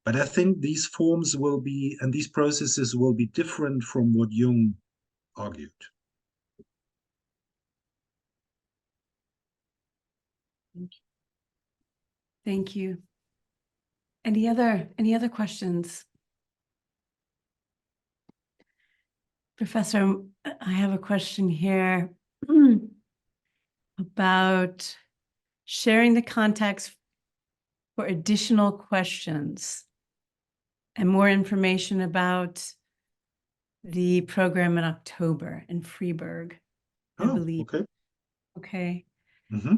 But I think these forms will be, and these processes will be different from what Jung argued. Thank you. Any other questions? Professor, I have a question here about sharing the context for additional questions and more information about the program in October in Freiburg, I believe. Okay. Okay. Mm-hmm.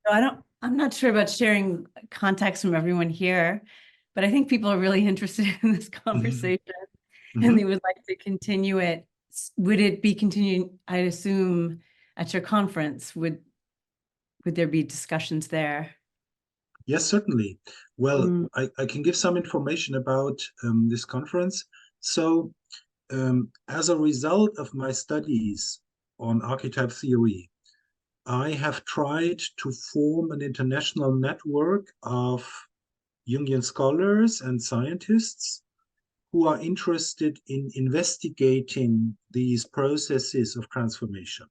So I'm not sure about sharing context from everyone here, but I think people are really interested in this conversation and they would like to continue it. Would it be continuing, I'd assume, at your conference? Would there be discussions there? Yes, certainly. Well, I can give some information about this conference. So, as a result of my studies on archetype theory, I have tried to form an international network of Jungian scholars and scientists who are interested in investigating these processes of transformation.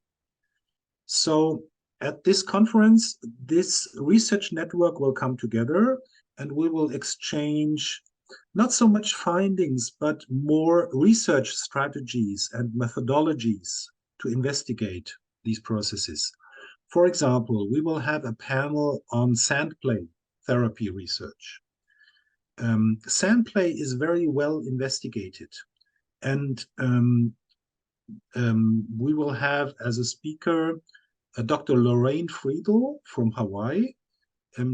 So at this conference, this research network will come together and we will exchange not so much findings, but more research strategies and methodologies to investigate these processes. For example, we will have a panel on sand play therapy research. Sand play is very well investigated, and we will have as a speaker Dr. Lorraine Friedel from Hawaii.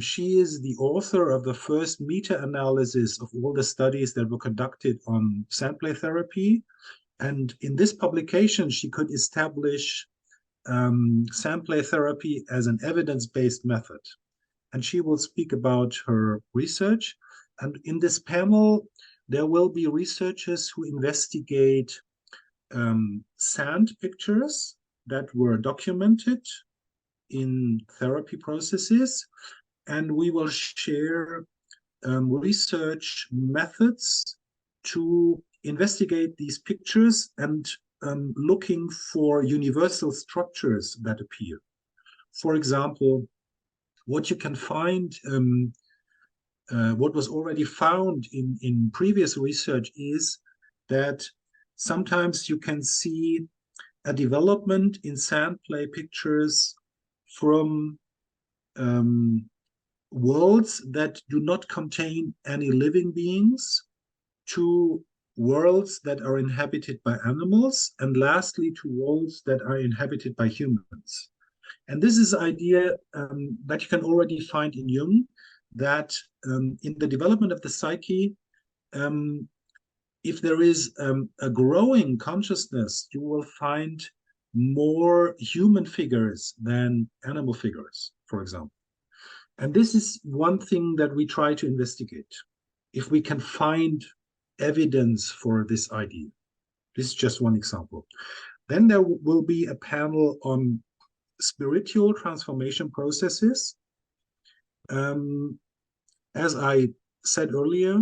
She is the author of the first meta-analysis of all the studies that were conducted on sand play therapy. And in this publication, she could establish sand play therapy as an evidence-based method. And she will speak about her research. And in this panel, there will be researchers who investigate sand pictures that were documented in therapy processes, and we will share research methods to investigate these pictures and looking for universal structures that appear. For example, what you can find, what was already found in previous research is that sometimes you can see a development in sand play pictures from worlds that do not contain any living beings to worlds that are inhabited by animals, and lastly to worlds that are inhabited by humans. And this is an idea that you can already find in Jung, that in the development of the psyche, if there is a growing consciousness, you will find more human figures than animal figures, for example. And this is one thing that we try to investigate, if we can find evidence for this idea. This is just one example. Then there will be a panel on spiritual transformation processes. As I said earlier,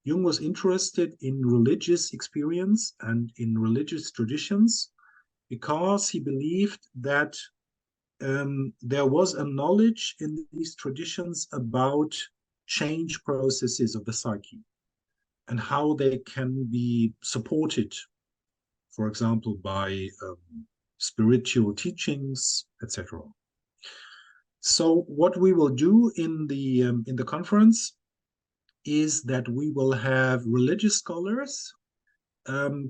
Jung was interested in religious experience and in religious traditions because he believed that there was a knowledge in these traditions about change processes of the psyche and how they can be supported, for example, by spiritual teachings, etc. So what we will do in the conference is that we will have religious scholars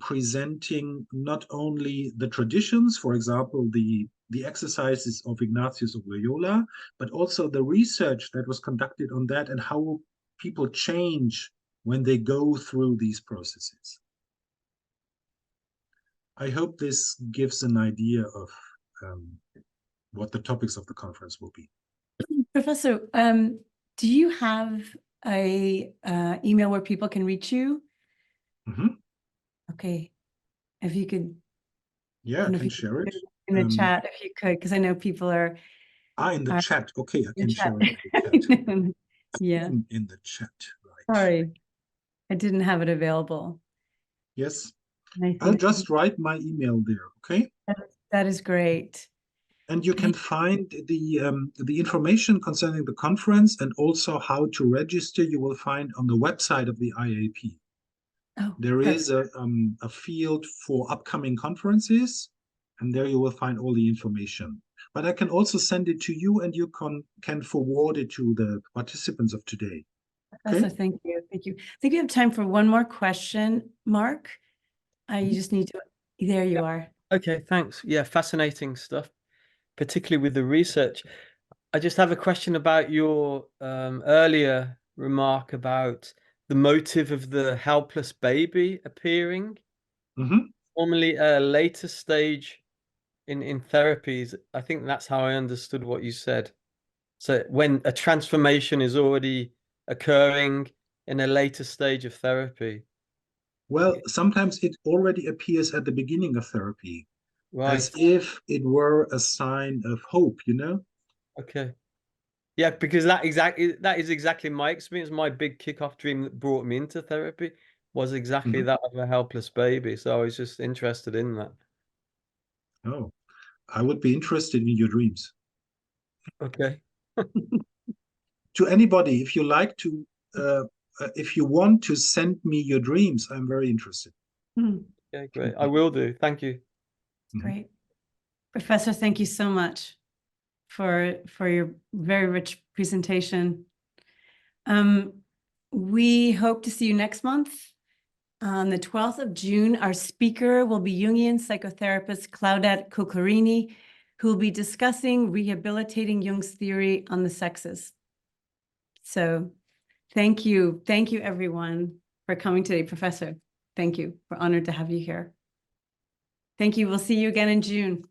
presenting not only the traditions, for example, the exercises of Ignatius of Loyola, but also the research that was conducted on that and how people change when they go through these processes. I hope this gives an idea of what the topics of the conference will be. Professor, do you have a email where people can reach you? Mm-hmm. Okay, if you could. Yeah, I can If share it. in the chat, if you could, because I know people are. In the chat. Okay, I can share chat. it in the chat. Yeah. In the chat, right. Sorry, I didn't have it available. Yes, I I'll think just write my email there, okay? that is great. And you can find the information concerning the conference and also how to register, you will find on the website of the IAP. Oh, There is a field for upcoming conferences, and there you will find all the information. But I can also send it to you, and you can forward it to the participants of today. Professor, thank you. Thank you. I think we have time for one more question, Mark. You just need to, there you are. Okay, thanks. Yeah, fascinating stuff, particularly with the research. I just have a question about your earlier remark about the motive of the helpless baby appearing. Normally a later stage in therapies. I think that's how I understood what you said. So when a transformation is already occurring in a later stage of therapy. Well, sometimes it already appears at the beginning of therapy, Right. as if it were a sign of hope, you know? Okay. Yeah, because that is exactly my experience. My big kickoff dream that brought me into therapy was exactly that of a helpless baby. So I was just interested in that. Oh, I would be interested in your dreams. Okay. To anybody, if you like to, if you want to send me your dreams, I'm very interested. Okay, great. I will do. Thank you. Great. Professor, thank you so much for your very rich presentation. We hope to see you next month. On the 12th of June, our speaker will be Jungian psychotherapist Claudette Cuccarini, who will be discussing rehabilitating Jung's theory on the sexes. So thank you. Thank you, everyone, for coming today, Professor. Thank you. We're honored to have you here. Thank you. We'll see you again in June.